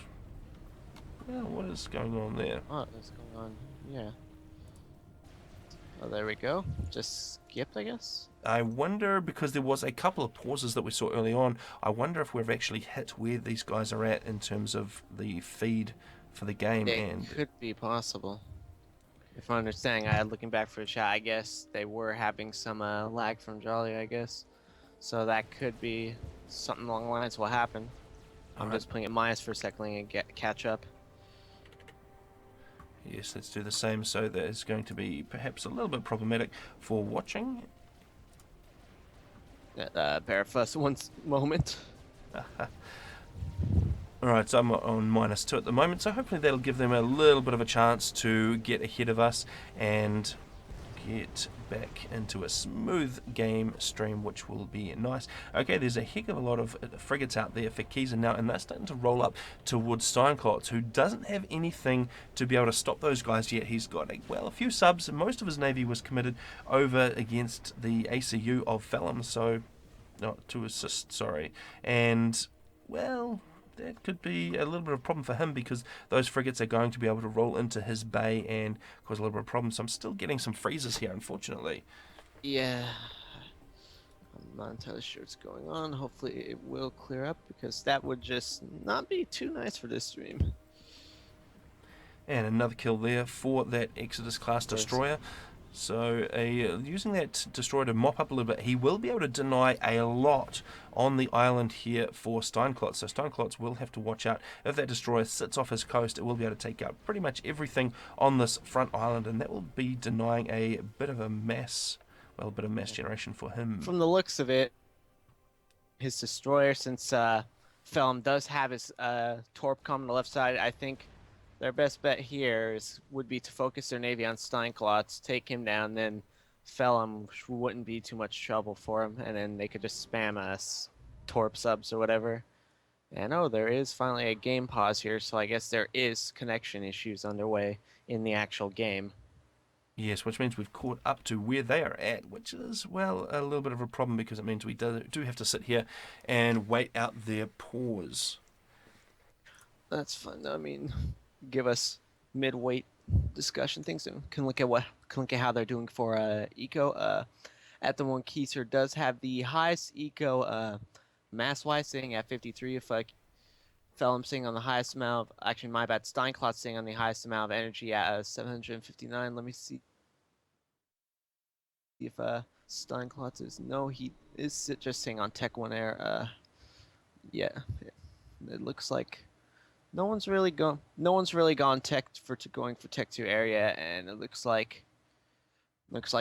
Well, what is going on there? Oh, what's going on? Yeah. Oh, there we go. Just skipped, I guess. I wonder, because there was a couple of pauses that we saw early on, I wonder if we've actually hit where these guys are at in terms of the feed for the game. It could be possible. If I'm understanding, looking back for the chat, I guess they were having some lag from Jolly, I guess. So that could be something along the lines will happen. I'm just putting it minus for a second and catch up. Yes, let's do the same. So that is going to be perhaps a little bit problematic for watching. Bear of us one moment. Alright, so I'm on -2 at the moment, so hopefully that'll give them a little bit of a chance to get ahead of us and get back into a smooth game stream, which will be nice. Okay, there's a heck of a lot of frigates out there for Keyser now, and they're starting to roll up towards Steinklotz, who doesn't have anything to be able to stop those guys yet. He's got a few subs. Most of his navy was committed over against the ACU of Phelim, so not to assist, sorry. And, well, that could be a little bit of a problem for him because those frigates are going to be able to roll into his bay and cause a little bit of problems. So I'm still getting some freezes here, unfortunately. Yeah. I'm not entirely sure what's going on. Hopefully it will clear up because that would just not be too nice for this stream. And another kill there for that Exodus class destroyer. So using that destroyer to mop up a little bit, he will be able to deny a lot on the island here for Steinklotz. So Steinklotz will have to watch out. If that destroyer sits off his coast, it will be able to take out pretty much everything on this front island, and that will be denying a bit of mass generation for him. From the looks of it, his destroyer, since Phelim does have his torp on the left side, I think their best bet here would be to focus their navy on Steinklotz, take him down, then Phelim wouldn't be too much trouble for him, and then they could just spam us torp subs or whatever. And there is finally a game pause here, so I guess there is connection issues underway in the actual game. Yes, which means we've caught up to where they are at, which is, well, a little bit of a problem because it means we do have to sit here and wait out their pause. That's fun. I mean, give us mid-weight discussion things and can look at how they're doing for eco. At the moment, Keyser does have the highest eco mass-wise, sitting at 53. If Phelim sitting on the highest amount actually my bad, Steinklotz sitting on the highest amount of energy at 759. Let me see if Steinklotz is he is just sitting on Tech 1 Air. Yeah, it looks like no one's really gone going for Tech 2 area, and it looks like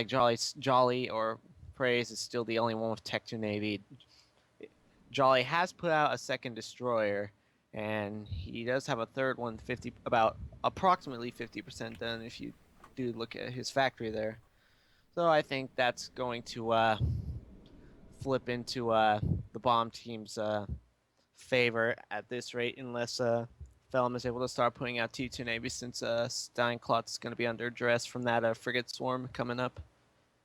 Jolly or Praise is still the only one with Tech 2 Navy. Jolly has put out a second destroyer, and he does have a third one about approximately 50% done if you do look at his factory there. So I think that's going to flip into the bomb team's favor at this rate, unless Phelim is able to start putting out T2 Navy, since Steinklotz is going to be under duress from that frigate swarm coming up.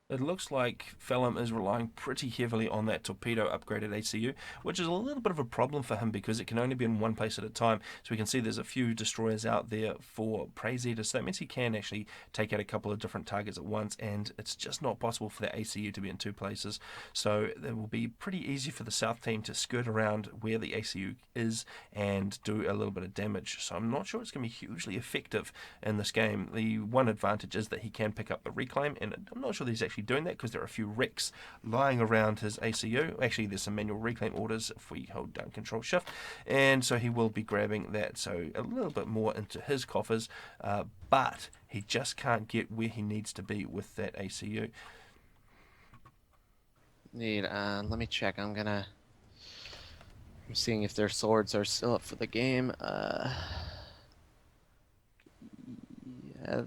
It looks like Phelim is relying pretty heavily on that torpedo upgraded ACU, which is a little bit of a problem for him because it can only be in one place at a time. So we can see there's a few destroyers out there for Praise Eater, so that means he can actually take out a couple of different targets at once, and it's just not possible for the ACU to be in two places. So it will be pretty easy for the South team to skirt around where the ACU is and do a little bit of damage. So I'm not sure it's going to be hugely effective in this game. The one advantage is that he can pick up the reclaim, and I'm not sure that he's actually doing that because there are a few wrecks lying around his ACU. Actually, there's some manual reclaim orders if we hold down Control Shift, and so he will be grabbing that. So a little bit more into his coffers, but he just can't get where he needs to be with that ACU. Let me check. I'm seeing if their swords are still up for the game. Yeah,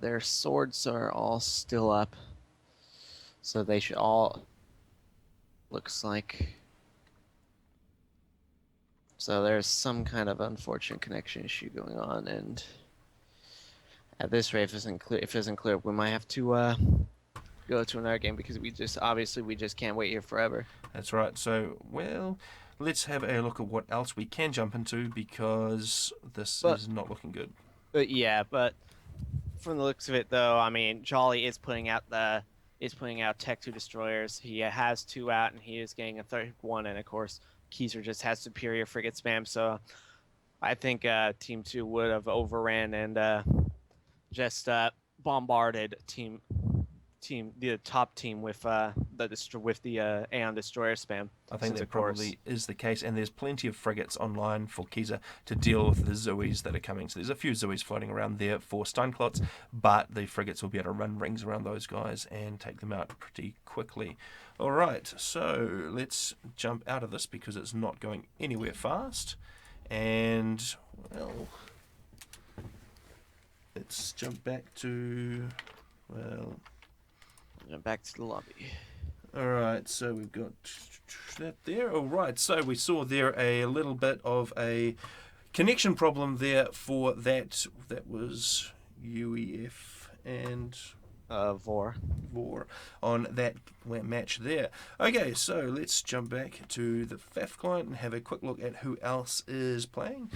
their swords are all still up. So they should all, looks like. So there's some kind of unfortunate connection issue going on, and at this rate, if it isn't clear, we might have to go to another game, because we just can't wait here forever. That's right. So, well, let's have a look at what else we can jump into, because this is not looking good. But from the looks of it, though, I mean, Jolly is putting out Tech 2 destroyers. He has 2 out, and he is getting a third one, and of course, Keyser just has superior frigate spam. So I think Team 2 would have overran and just bombarded the top team with the Aeon destroyer spam. I think that probably is the case, and there's plenty of frigates online for Keyser to deal with the Zoes that are coming. So there's a few Zoes floating around there for Steinklotz, but the frigates will be able to run rings around those guys and take them out pretty quickly. All right, so let's jump out of this because it's not going anywhere fast, and well, let's jump back to back to the lobby. Alright, so we've got that there. Alright, so we saw there a little bit of a connection problem there for that. That was UEF and Vor on that match there. Okay, so let's jump back to the FAF client and have a quick look at who else is playing.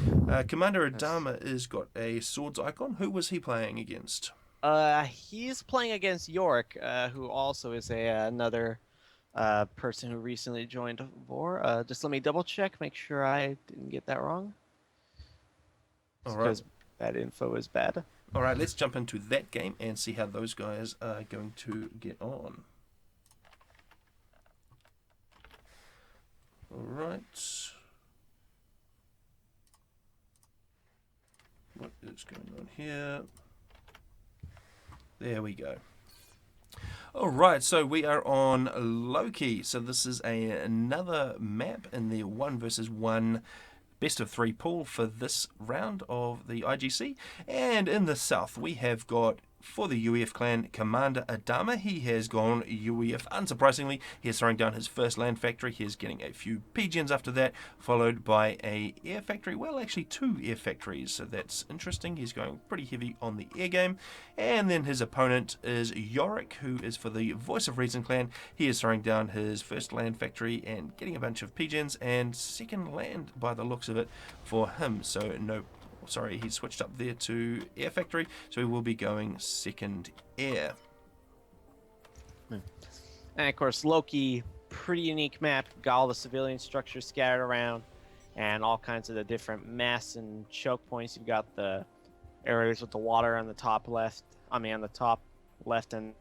Commander Adama has got a swords icon. Who was he playing against? He's playing against York, who also is another person who recently joined Vor. Just let me double check, make sure I didn't get that wrong. All right. Because that info is bad. All right, let's jump into that game and see how those guys are going to get on. All right. What is going on here? There we go. Alright, so we are on Loki. So this is another map in the 1 versus 1 best of 3 pool for this round of the IGC. And in the south we have got, for the UEF clan, Commander Adama. He has gone UEF. Unsurprisingly, he is throwing down his first land factory. He is getting a few PGNs after that, followed by a air factory. Well, actually 2 air factories, so that's interesting. He's going pretty heavy on the air game. And then his opponent is Yorick, who is for the Voice of Reason clan. He is throwing down his first land factory and getting a bunch of PGNs, and second land by the looks of it for him. So no, sorry, he switched up there to air factory, so he will be going second air. And of course, Loki, pretty unique map. Got all the civilian structures scattered around, and all kinds of the different mass and choke points. You've got the areas with the water on the top left. On the top left and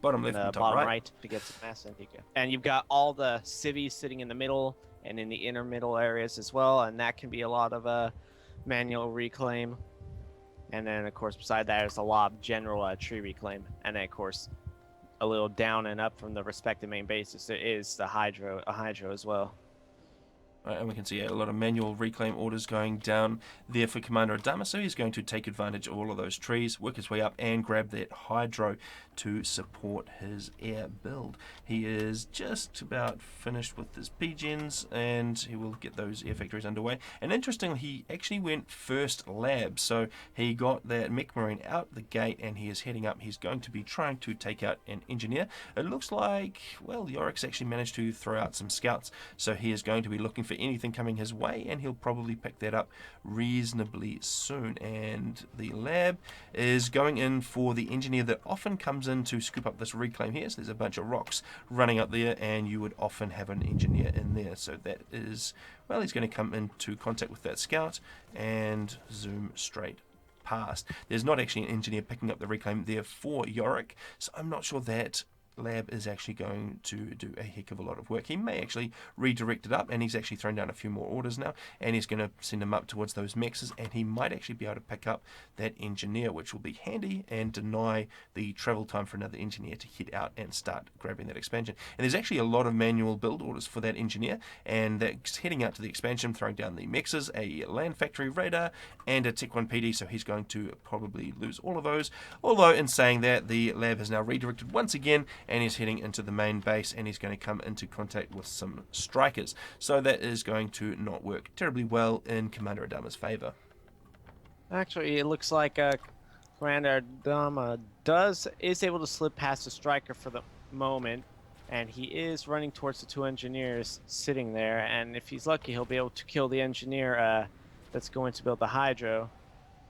bottom left and top bottom right to get to mass. And you've got all the civies sitting in the middle and in the inner middle areas as well, and that can be a lot of manual reclaim. And then, of course, beside that is a lot of general tree reclaim. And then, of course, a little down and up from the respective main bases, there is a hydro as well. And we can see a lot of manual reclaim orders going down there for Commander Adama. So he's going to take advantage of all of those trees, work his way up, and grab that hydro to support his air build. He is just about finished with his PGens, and he will get those air factories underway. And interestingly, he actually went first lab. So he got that mech marine out the gate, and he is heading up. He's going to be trying to take out an engineer. It looks like, well, Yorick's actually managed to throw out some scouts. So he is going to be looking for anything coming his way, and he'll probably pick that up reasonably soon. And the lab is going in for the engineer that often comes in to scoop up this reclaim here. So there's a bunch of rocks running up there, and you would often have an engineer in there. So that is, well, he's going to come into contact with that scout and zoom straight past. There's not actually an engineer picking up the reclaim there for Yorick, so I'm not sure that lab is actually going to do a heck of a lot of work. He may actually redirect it up, and he's actually thrown down a few more orders now, and he's going to send them up towards those mexes, and he might actually be able to pick up that engineer, which will be handy and deny the travel time for another engineer to head out and start grabbing that expansion. And there's actually a lot of manual build orders for that engineer, and that's heading out to the expansion, throwing down the mexes, a land factory radar, and a Tech 1 PD, so he's going to probably lose all of those. Although in saying that, the lab has now redirected once again, and he's heading into the main base, and he's going to come into contact with some strikers. So that is going to not work terribly well in Commander Adama's favor. Actually, it looks like Commander Adama is able to slip past the striker for the moment, and he is running towards the two engineers sitting there. And if he's lucky, he'll be able to kill the engineer that's going to build the hydro.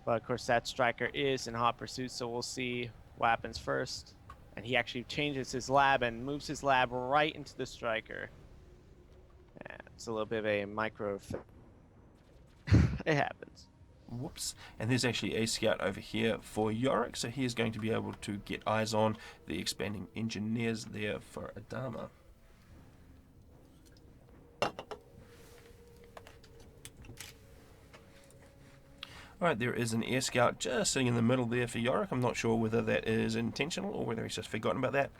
But of course, that striker is in hot pursuit, so we'll see what happens first. And he actually changes his lab and moves his lab right into the striker. Yeah, it's a little bit of a micro. It happens. Whoops. And there's actually a scout over here for Yorick, so he is going to be able to get eyes on the expanding engineers there for Adama. Alright, there is an air scout just sitting in the middle there for Yorick. I'm not sure whether that is intentional or whether he's just forgotten about that.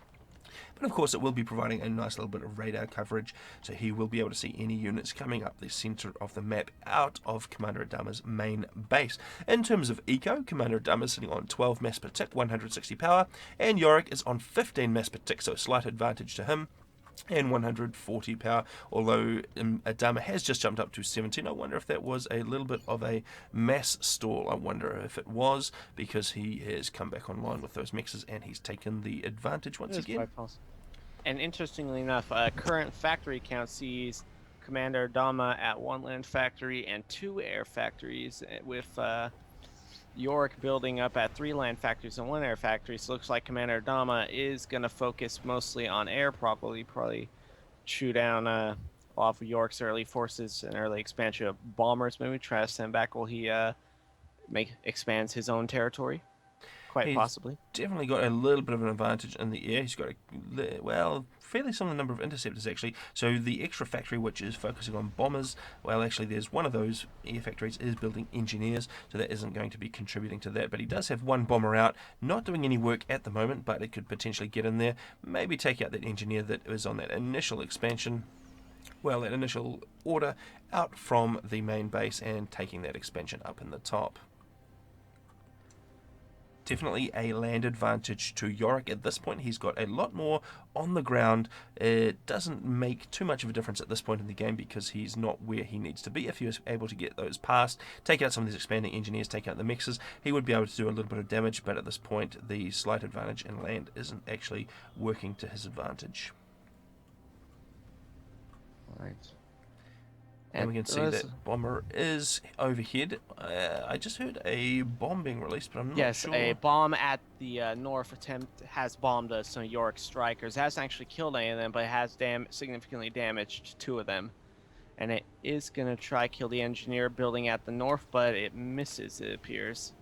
But of course it will be providing a nice little bit of radar coverage, so he will be able to see any units coming up the centre of the map out of Commander Adama's main base. In terms of eco, Commander Adama is sitting on 12 mass per tick, 160 power, and Yorick is on 15 mass per tick, so a slight advantage to him, and 140 power, although Adama has just jumped up to 17. I wonder if that was a little bit of a mass stall. I wonder if it was because he has come back online with those mixes and he's taken the advantage once again. And interestingly enough, current factory count sees Commander Adama at 1 land factory and 2 air factories, with Yorick building up at 3 land factories and 1 air factory. So it looks like Commander Adama is going to focus mostly on air, probably chew down off of Yorick's early forces and early expansion of bombers, maybe try to send back while he expands his own territory. Quite possibly. Definitely got a little bit of an advantage in the air. He's got fairly similar number of interceptors actually. So the extra factory, which is focusing on bombers, well, actually there's one of those air factories is building engineers, so that isn't going to be contributing to that. But he does have 1 bomber out, not doing any work at the moment, but it could potentially get in there, maybe take out that engineer that was on that initial expansion. Well, that initial order out from the main base and taking that expansion up in the top. Definitely a land advantage to Yorick at this point. He's got a lot more on the ground. It doesn't make too much of a difference at this point in the game because he's not where he needs to be. If he was able to get those past, take out some of these expanding engineers, take out the mixers, he would be able to do a little bit of damage, but at this point the slight advantage in land isn't actually working to his advantage. Right. And we can see that bomber is overhead. I just heard a bomb being released, but I'm not sure. Yes, a bomb at the north attempt has bombed some Yorick strikers. It hasn't actually killed any of them, but it has significantly damaged 2 of them. And it is going to try kill the engineer building at the north, but it misses, it appears.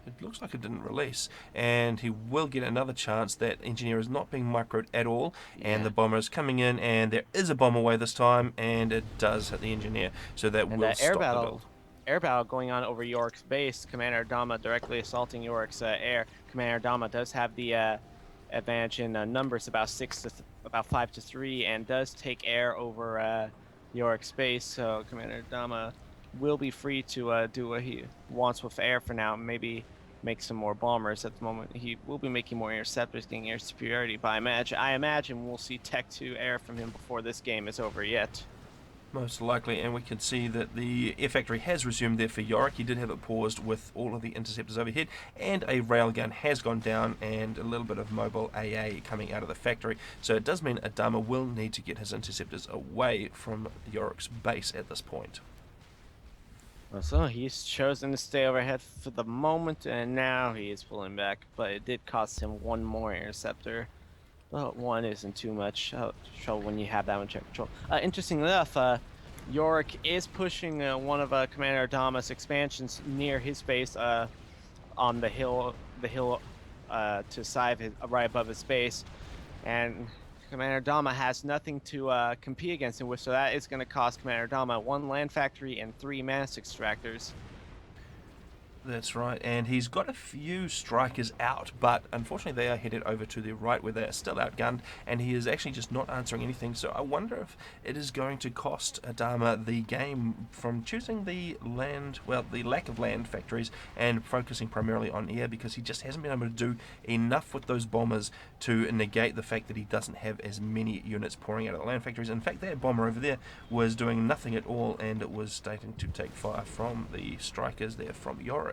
It looks like it didn't release, and he will get another chance. That engineer is not being microed at all, and the bomber is coming in, and there is a bomb away this time, and it does hit the engineer, so that will stop the build. Air battle going on over Yorick's base. Commander Adama directly assaulting Yorick's air. Commander Adama does have the advantage in numbers, about 5 to 3, and does take air over Yorick's base, so Commander Dama will be free to do what he wants with air for now. Maybe make some more bombers at the moment. He will be making more interceptors, getting air superiority. But I imagine we'll see Tech 2 air from him before this game is over yet. Most likely, and we can see that the air factory has resumed there for Yorick. He did have it paused with all of the interceptors overhead, and a railgun has gone down, and a little bit of mobile AA coming out of the factory. So it does mean Adama will need to get his interceptors away from Yorick's base at this point. So he's chosen to stay overhead for the moment, and now he is pulling back. But it did cost him one more interceptor. But one isn't too much trouble when you have that much control. Interestingly enough, Yorick is pushing one of Commander Adama's expansions near his base on the hill to side his, right above his base, and Commander Dama has nothing to compete against him with, so that is going to cost Commander Dama one land factory and 3 mass extractors. That's right, and he's got a few strikers out, but unfortunately they are headed over to the right where they are still outgunned, and he is actually just not answering anything. So I wonder if it is going to cost Adama the game from choosing the lack of land factories and focusing primarily on air, because he just hasn't been able to do enough with those bombers to negate the fact that he doesn't have as many units pouring out of the land factories. In fact, that bomber over there was doing nothing at all, and it was starting to take fire from the strikers there from Yorick.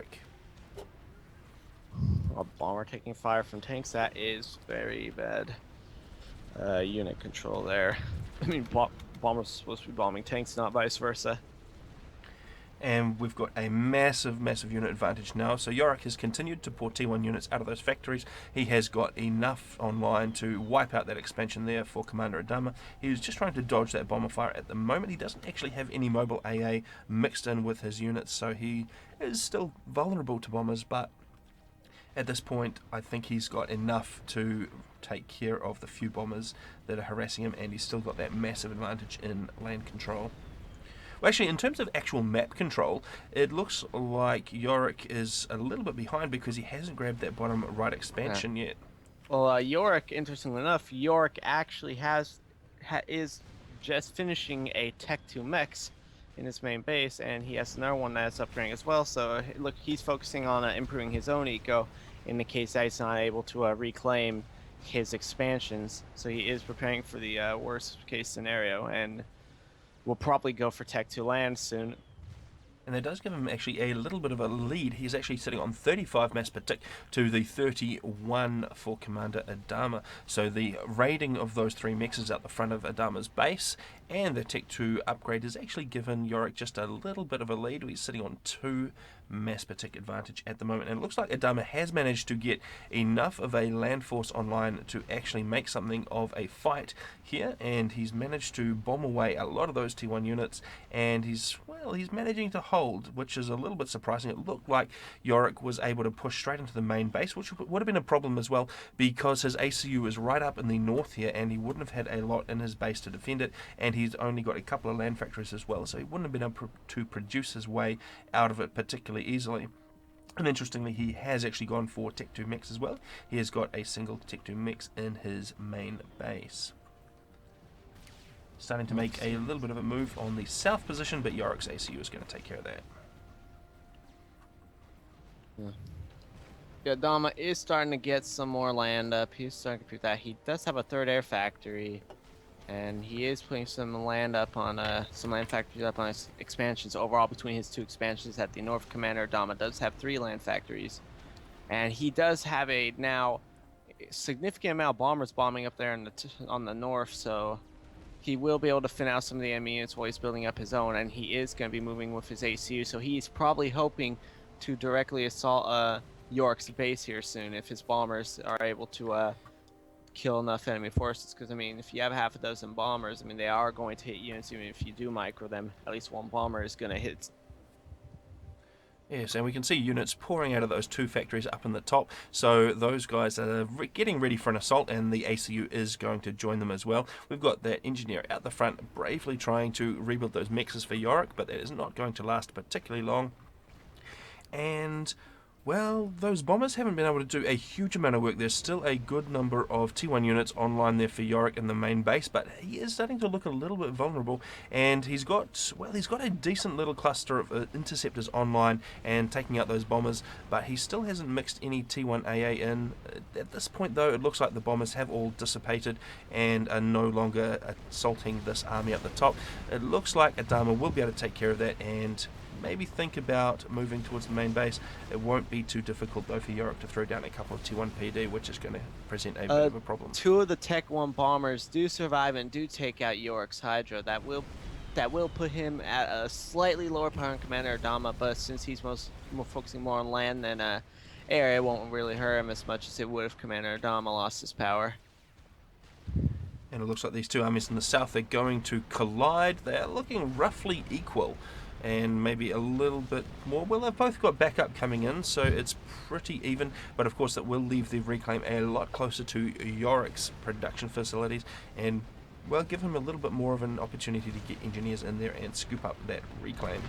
A bomber taking fire from tanks, that is very bad unit control there. I mean, bombers are supposed to be bombing tanks, not vice versa. And we've got a massive unit advantage now. So Yorick has continued to pour T1 units out of those factories. He has got enough online to wipe out that expansion there for Commander Adama. He was just trying to dodge that bomber fire at the moment. He doesn't actually have any mobile AA mixed in with his units, so he is still vulnerable to bombers, but at this point I think he's got enough to take care of the few bombers that are harassing him, and he's still got that massive advantage in land control. Well, actually, in terms of actual map control, it looks like Yorick is a little bit behind because he hasn't grabbed that bottom right expansion yet. Well, Yorick, interestingly enough, Yorick actually is just finishing a Tech 2 mechs in his main base, and he has another one that's upgrading as well. So look, he's focusing on improving his own eco in the case that he's not able to reclaim his expansions. So he is preparing for the worst case scenario, and will probably go for Tech 2 land soon. And that does give him actually a little bit of a lead. He's actually sitting on 35 mass per tick to the 31 for Commander Adama. So the raiding of those 3 mexes out the front of Adama's base and the Tech 2 upgrade has actually given Yorick just a little bit of a lead. He's sitting on 2 mass per tick advantage at the moment, and it looks like Adama has managed to get enough of a land force online to actually make something of a fight here, and he's managed to bomb away a lot of those T1 units, and he's managing to hold, which is a little bit surprising. It looked like Yorick was able to push straight into the main base, which would have been a problem as well, because his ACU is right up in the north here, and he wouldn't have had a lot in his base to defend it, and he's only got a couple of land factories as well, so he wouldn't have been able to produce his way out of it particularly easily. And interestingly, he has actually gone for Tech 2 mix as well. He has got a single Tech 2 mix in his main base. Starting to make a little bit of a move on the south position, but Yorick's ACU is going to take care of that. Yeah, Dama is starting to get some more land up. He's starting to prove that he does have a 3rd air factory, and he is putting some land factories up on his expansions. Overall, between his 2 expansions at the North, Commander Dama does have 3 land factories, and he does have a now significant amount of bombers bombing up there on the north, so he will be able to thin out some of the enemy units while he's building up his own, and he is going to be moving with his ACU, so he's probably hoping to directly assault York's base here soon if his bombers are able to kill enough enemy forces. Because, I mean, if you have half a dozen bombers, I mean, they are going to hit units. Even if you do micro them, at least one bomber is going to hit. Yes, and we can see units pouring out of those 2 factories up in the top, so those guys are getting ready for an assault, and the ACU is going to join them as well. We've got that engineer out the front bravely trying to rebuild those mexes for Yorick, but that is not going to last particularly long. And Well, those bombers haven't been able to do a huge amount of work. There's still a good number of T1 units online there for Yorick in the main base, but he is starting to look a little bit vulnerable, and he's got a decent little cluster of interceptors online and taking out those bombers, but he still hasn't mixed any T1 AA in. At this point, though, it looks like the bombers have all dissipated and are no longer assaulting this army at the top. It looks like Adama will be able to take care of that and maybe think about moving towards the main base. It won't be too difficult though for Yorick to throw down a couple of T1 PD, which is going to present a bit of a problem. 2 of the Tech 1 bombers do survive and do take out Yorick's Hydra. That will put him at a slightly lower power in Commander Adama, but since he's focusing more on land than air, it won't really hurt him as much as it would if Commander Adama lost his power. And it looks like these two armies in the south are going to collide. They're looking roughly equal, and maybe a little bit more. Well, they've both got backup coming in, so it's pretty even, but of course that will leave the reclaim a lot closer to Yorick's production facilities and, well, give him a little bit more of an opportunity to get engineers in there and scoop up that reclaim.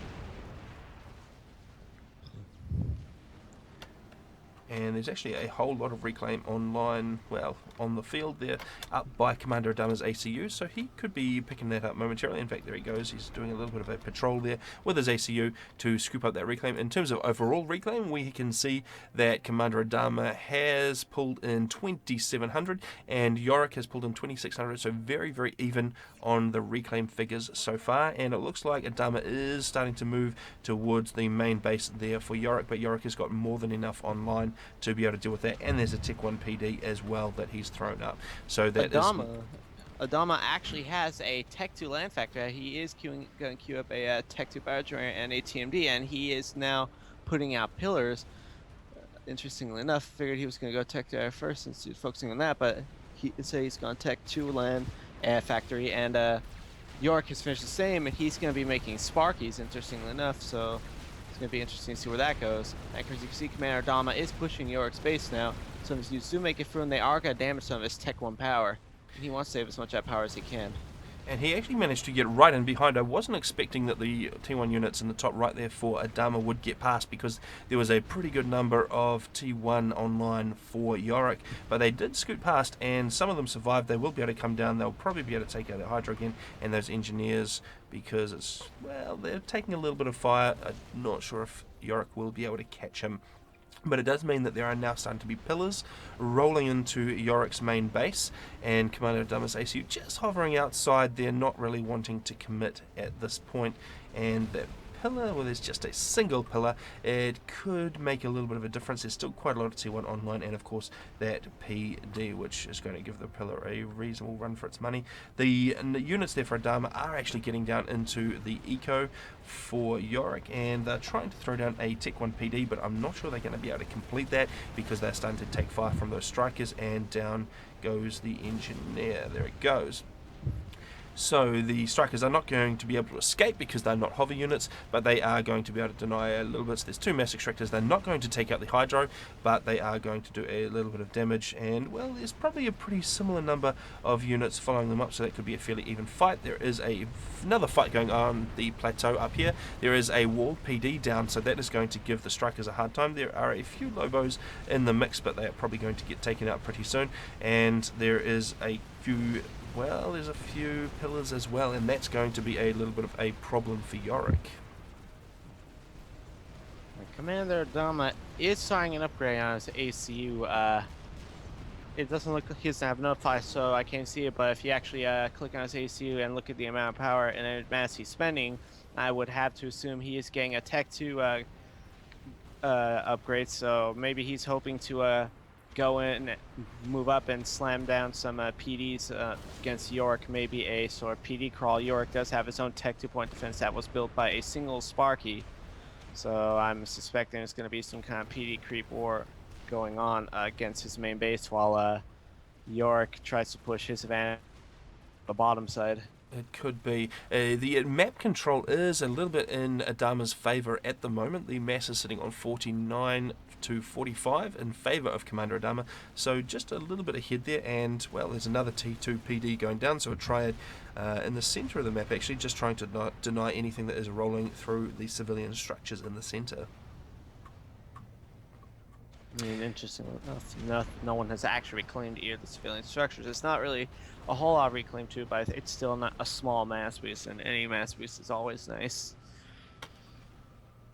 And there's actually a whole lot of reclaim online, well, on the field there, up by Commander Adama's ACU, so he could be picking that up momentarily. In fact, there he goes, he's doing a little bit of a patrol there with his ACU to scoop up that reclaim. In terms of overall reclaim, we can see that Commander Adama has pulled in 2,700 and Yorick has pulled in 2,600, so very, very even on the reclaim figures so far, and it looks like Adama is starting to move towards the main base there for Yorick, but Yorick has got more than enough online to be able to deal with that, and there's a Tech 1 PD as well that he's thrown up. So that Adama actually has a Tech 2 land factor. He is going to queue up a Tech 2 power generator and a TMD, and he is now putting out pillars. Interestingly enough, figured he was going to go Tech 2 first since he's focusing on that, but he's going Tech 2 land factory, and Yorick has finished the same, and he's going to be making Sparkies, interestingly enough, so it's going to be interesting to see where that goes. And as you can see, Commander Adama is pushing Yorick's base now, so if you do make it through, and they are going to damage some of his Tech 1 power, and he wants to save as much of that power as he can. And he actually managed to get right in behind. I wasn't expecting that the T1 units in the top right there for Adama would get past, because there was a pretty good number of T1 online for Yorick, but they did scoot past, and some of them survived. They will be able to come down. They'll probably be able to take out the Hydra again and those engineers, because it's, well, they're taking a little bit of fire. I'm not sure if Yorick will be able to catch him. But it does mean that there are now starting to be pillars rolling into Yorick's main base, and Commander Adama's ACU just hovering outside there, not really wanting to commit at this point. And that pillar, well, there's just a single pillar, it could make a little bit of a difference. There's still quite a lot of T1 online, and of course that PD, which is going to give the pillar a reasonable run for its money. The units there for Adama are actually getting down into the eco for Yorick, and they're trying to throw down a Tech 1 PD, but I'm not sure they're going to be able to complete that, because they're starting to take fire from those strikers, and down goes the engineer. There it goes. So the strikers are not going to be able to escape because they're not hover units, but they are going to be able to deny a little bit. So there's 2 mass extractors. They're not going to take out the Hydro, but they are going to do a little bit of damage. And, well, there's probably a pretty similar number of units following them up, so that could be a fairly even fight. There is another fight going on the plateau up here. There is a walled PD down, so that is going to give the strikers a hard time. There are a few Lobos in the mix, but they are probably going to get taken out pretty soon. And there is a few... well, there's a few pillars as well, and that's going to be a little bit of a problem for Yorick. Commander Adama is starting an upgrade on his ACU. It doesn't look like he doesn't have enough fire, so I can't see it, but if you actually click on his ACU and look at the amount of power and mass he's spending, I would have to assume he is getting a Tech 2 upgrade, so maybe he's hoping to go in, move up, and slam down some PDs against Yorick. Maybe a sort of PD crawl. Yorick does have his own Tech 2-point defense that was built by a single Sparky, so I'm suspecting there's going to be some kind of PD creep war going on against his main base, while Yorick tries to push his advantage on the bottom side. It could be. The map control is a little bit in Adama's favour at the moment. The mass is sitting on 49 to 45 in favour of Commander Adama, so just a little bit ahead there. And, well, there's another T2 PD going down, so a triad in the centre of the map, actually just trying to deny anything that is rolling through the civilian structures in the centre. I mean, interestingly enough, no one has actually reclaimed either of the civilian structures. It's not really a whole lot of reclaim too, but it's still not a small mass boost, and any mass boost is always nice.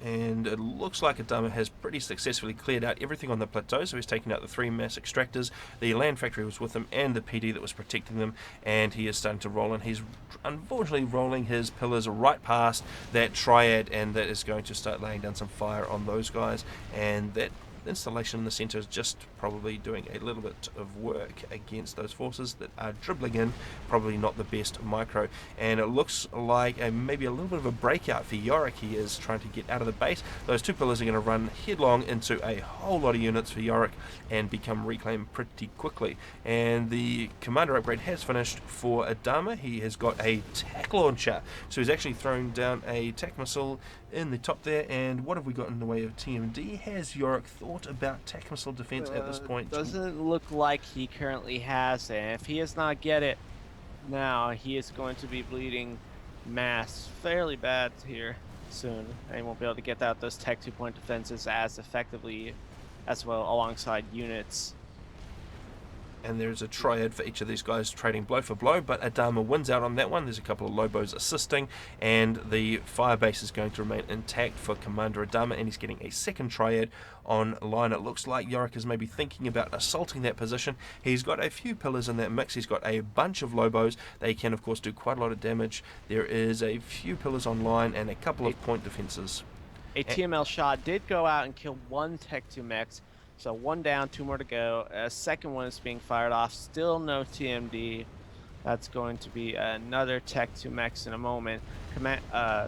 And it looks like Adama has pretty successfully cleared out everything on the plateau, so he's taken out the 3 mass extractors, the land factory was with him, and the PD that was protecting them, and he is starting to roll in. He's unfortunately rolling his pillars right past that triad, and that is going to start laying down some fire on those guys, and that installation in the centre is just probably doing a little bit of work against those forces that are dribbling in, probably not the best micro, and it looks like maybe a little bit of a breakout for Yorick. He is trying to get out of the base. Those 2 pillars are going to run headlong into a whole lot of units for Yorick and become reclaimed pretty quickly, and the commander upgrade has finished for Adama. He has got a tack launcher, so he's actually thrown down a tack missile in the top there. And what have we got in the way of TMD? Has Yorick thought about tack missile defense at this point? Doesn't look like he currently has it. If he does not get it now, he is going to be bleeding mass fairly bad here soon, and he won't be able to get out those tech 2-point defenses as effectively as well alongside units. And there's a triad for each of these guys trading blow for blow, but Adama wins out on that one. There's a couple of Lobos assisting, and the fire base is going to remain intact for Commander Adama, and he's getting a second triad online. It looks like Yorick is maybe thinking about assaulting that position. He's got a few pillars in that mix. He's got a bunch of Lobos. They can, of course, do quite a lot of damage. There is a few pillars online and a couple of point defenses. A TML shot did go out and kill 1 Tech 2 mech. So 1 down, 2 more to go. A second one is being fired off. Still no TMD. That's going to be another Tech 2 mechs in a moment.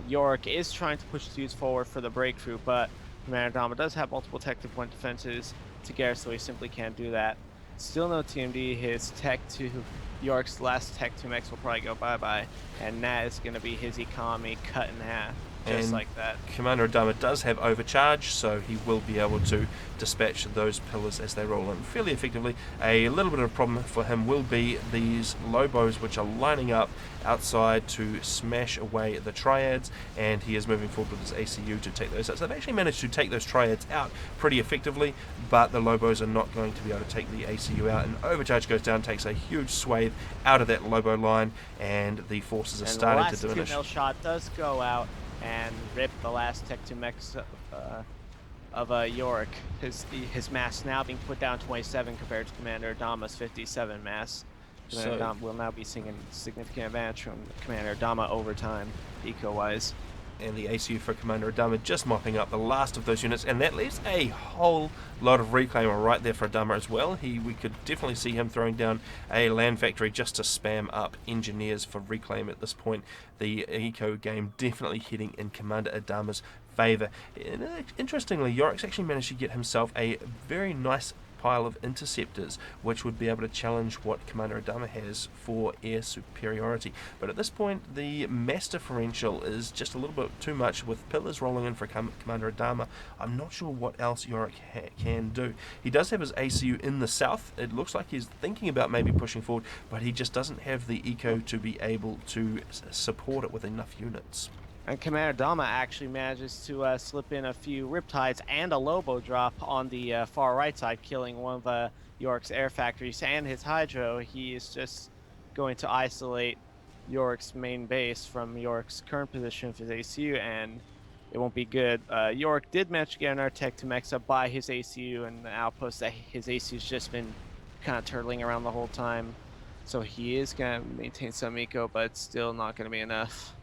Yorick is trying to push these forward for the breakthrough, but Commander Adama does have multiple Tech 2 point defenses to Garrett, so he simply can't do that. Still no TMD. His Tech 2, Yorick's last Tech 2 mechs will probably go bye-bye, and that is going to be his economy cut in half. Just And like that. Commander Adama does have overcharge, so he will be able to dispatch those pillars as they roll in fairly effectively. A little bit of a problem for him will be these Lobos, which are lining up outside to smash away the triads, and he is moving forward with his ACU to take those out. So they've actually managed to take those triads out pretty effectively, but the Lobos are not going to be able to take the ACU out, and overcharge goes down, takes a huge swathe out of that Lobo line, and the forces are starting to diminish. The last 2 shot does go out and rip the last Tech 2 mechs of Yorick. His mass now being put down 27 compared to Commander Adama's 57 mass. Commander Adama will now be seeing a significant advantage from Commander Adama over time, eco-wise. And the ACU for Commander Adama just mopping up the last of those units, and that leaves a whole lot of reclaimer right there for Adama as well. We could definitely see him throwing down a land factory just to spam up engineers for reclaim at this point. The eco game definitely heading in Commander Adama's favour. Interestingly, Yorick's actually managed to get himself a very nice pile of interceptors, which would be able to challenge what Commander Adama has for air superiority. But at this point, the mass differential is just a little bit too much with pillars rolling in for Commander Adama. I'm not sure what else Yorick can do. He does have his ACU in the south. It looks like he's thinking about maybe pushing forward, but he just doesn't have the eco to be able to support it with enough units. And Commander Adama actually manages to slip in a few Riptides and a Lobo drop on the far right side, killing one of Yorick's air factories and his Hydro. He is just going to isolate Yorick's main base from Yorick's current position for his ACU, and it won't be good. Yorick did manage to get another Tech to Mex up by his ACU and the outpost that his ACU's just been kind of turtling around the whole time. So he is going to maintain some eco, but it's still not going to be enough.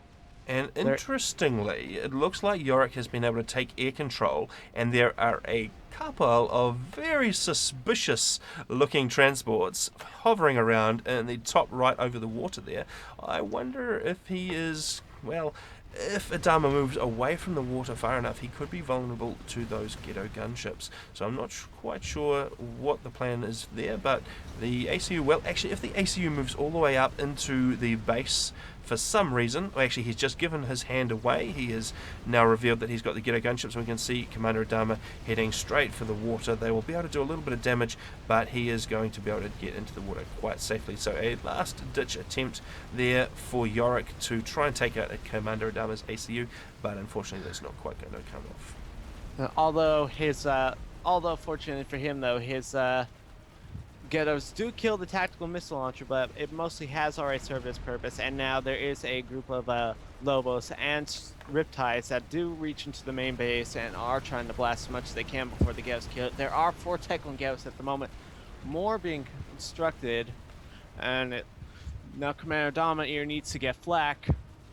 And interestingly, it looks like Yorick has been able to take air control, and there are a couple of very suspicious looking transports hovering around in the top right over the water there. I wonder if he is, well, if Adama moves away from the water far enough, he could be vulnerable to those ghetto gunships. So I'm not quite sure what the plan is there, but the ACU, well, actually, if the ACU moves all the way up into the base for some reason, well, actually, he's just given his hand away. He has now revealed that he's got the ghetto gunships, and we can see Commander Adama heading straight for the water. They will be able to do a little bit of damage, but he is going to be able to get into the water quite safely. So a last-ditch attempt there for Yorick to try and take out Commander Adama's ACU, but unfortunately that's not quite going to come off. Although his although fortunately for him, though, his Ghettos do kill the tactical missile launcher, but it mostly has already served its purpose, and now there is a group of Lobos and Riptides that do reach into the main base and are trying to blast as much as they can before the Ghettos kill it. There are 4 Techlin Ghettos at the moment, more being constructed, and now Commander Dominator needs to get flak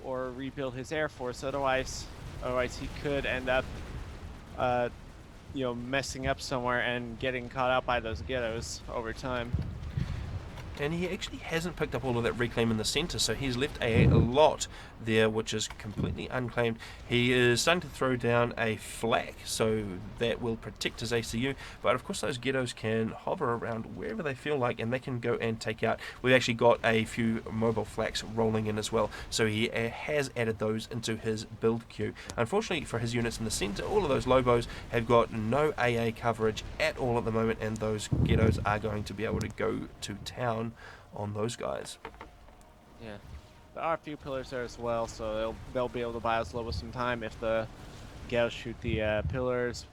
or rebuild his air force, otherwise he could end up messing up somewhere and getting caught out by those ghettos over time. And he actually hasn't picked up all of that reclaim in the centre, so he's left a lot there which is completely unclaimed. He is starting to throw down a flak, so that will protect his ACU, but of course those ghettos can hover around wherever they feel like, and they can go and take out. We've actually got a few mobile flaks rolling in as well, so he has added those into his build queue. Unfortunately for his units in the centre, all of those Lobos have got no AA coverage at all at the moment, and those ghettos are going to be able to go to town on those guys. Yeah, there are a few pillars there as well, so they'll be able to buy us Lobos some time if the ghettos shoot the pillars,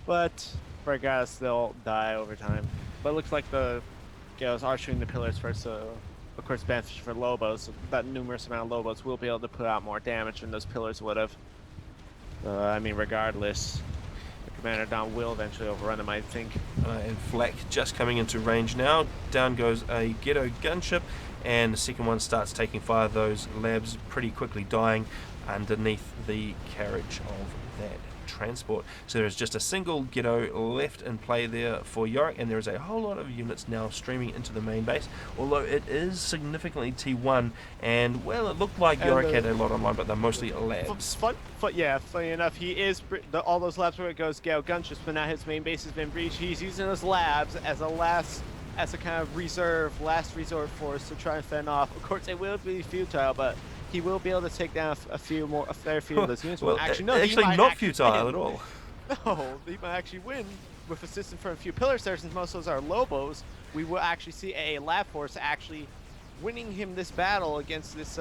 but regardless they'll die over time. But it looks like the ghettos are shooting the pillars first, so of course beneficial for Lobos. So that numerous amount of Lobos will be able to put out more damage than those pillars would have. Regardless, Commander Dom will eventually overrun them, I think. And flak just coming into range now. Down goes a ghetto gunship, and the second one starts taking fire. Those labs pretty quickly dying underneath the carriage of that transport. So there's just a single ghetto left in play there for Yorick, and there is a whole lot of units now streaming into the main base, although it is significantly T1, and well, it looked like Yorick had a lot online, but they're mostly labs. Funny enough, he is all those labs where it goes ghetto gunships, but now his main base has been breached. He's using those labs as a kind of last resort force to try and fend off. Of course, it will be futile, but he will be able to take down a fair few of those units. Well, actually, not futile at all. No, he might actually win with assistance from a few pillars there, since most of those are Lobos. We will actually see a lab force actually winning him this battle against this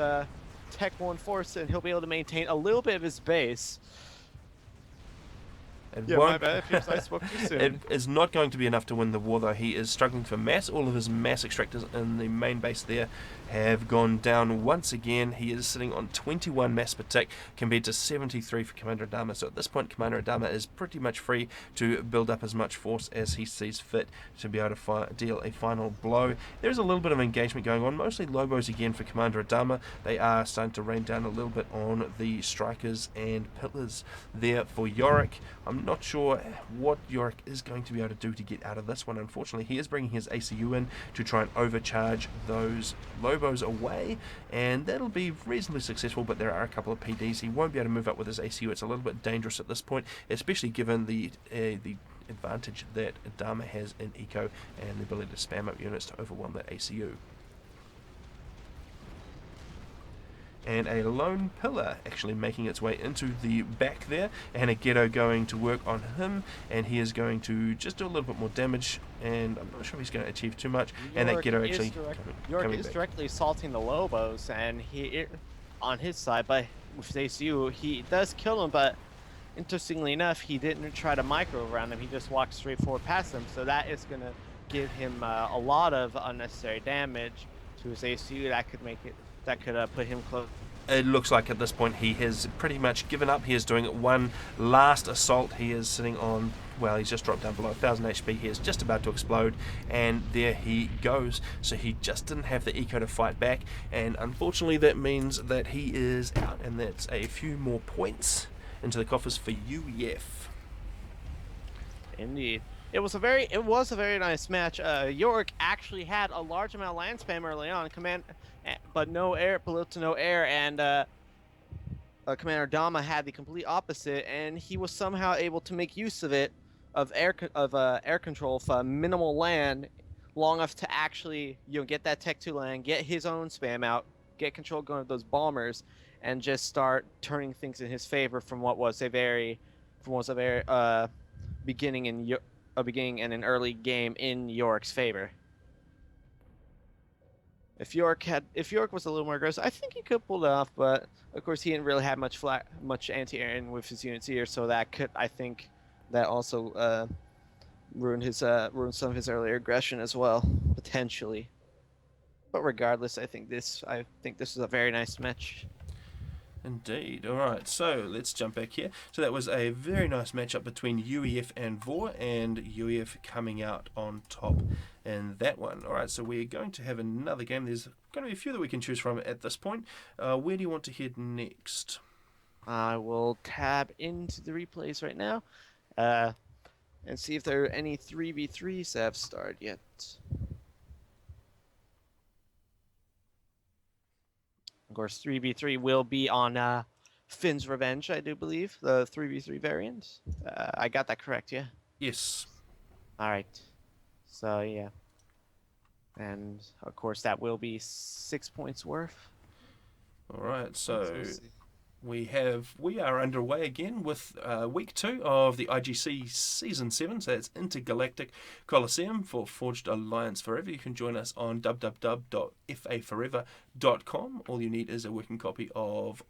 Tech 1 force, and he'll be able to maintain a little bit of his base. My bad. I spoke too soon. It is not going to be enough to win the war, though. He is struggling for mass. All of his mass extractors in the main base there have gone down once again. He is sitting on 21 mass per tick compared to 73 for Commander Adama. So at this point, Commander Adama is pretty much free to build up as much force as he sees fit to be able to deal a final blow. There is a little bit of engagement going on, mostly Lobos again for Commander Adama. They are starting to rain down a little bit on the strikers and pillars there for Yorick. I'm not sure what Yorick is going to be able to do to get out of this one. Unfortunately, he is bringing his ACU in to try and overcharge those Lobos away, and that'll be reasonably successful, but there are a couple of PDs. He won't be able to move up with his ACU. It's a little bit dangerous at this point, especially given the advantage that Adama has in eco and the ability to spam up units to overwhelm that ACU. And a lone pillar actually making its way into the back there, and a ghetto going to work on him, and he is going to just do a little bit more damage, and I'm not sure if he's going to achieve too much. And that ghetto actually Yorick is directly assaulting the Lobos, and he on his side, but with his ACU he does kill him, but interestingly enough he didn't try to micro around them. He just walked straight forward past them, so that is going to give him a lot of unnecessary damage to his ACU. That could put him close. It looks like at this point he has pretty much given up. He is doing one last assault. He is sitting on, well, he's just dropped down below 1000 HP. He is just about to explode, and there he goes. So he just didn't have the eco to fight back, and unfortunately that means that he is out, and that's a few more points into the coffers for UEF. Indeed. It was a very nice match. Yorick actually had a large amount of land spam early on, but no air, below to no air, and Commander Dama had the complete opposite, and he was somehow able to make use of it, of air control for minimal land, long enough to actually get that Tech 2 land, get his own spam out, get control going of those bombers, and just start turning things in his favor from what was a very beginning and an early game in Yorick's favor. If Yorick was a little more aggressive, I think he could pull it off, but of course he didn't really have much anti-air with his units here, so that could, I think, that also ruin some of his earlier aggression as well, potentially. But regardless, I think this was a very nice match. Indeed. All right, so let's jump back here. So that was a very nice matchup between UEF and VOR, and UEF coming out on top in that one. All right, so we're going to have another game. There's going to be a few that we can choose from at this point. Where do you want to head next? I will tab into the replays right now, and see if there are any 3v3s that have started yet. Of course, 3v3 will be on Finn's Revenge, I do believe, the 3v3 variant. I got that correct, yeah? Yes. All right. So, yeah. And, of course, that will be 6 points worth. All right, so Let's see. we are underway again with week 2 of the IGC Season 7, so it's Intergalactic Colosseum for Forged Alliance Forever. You can join us on www.faforever.com. All you need is a working copy of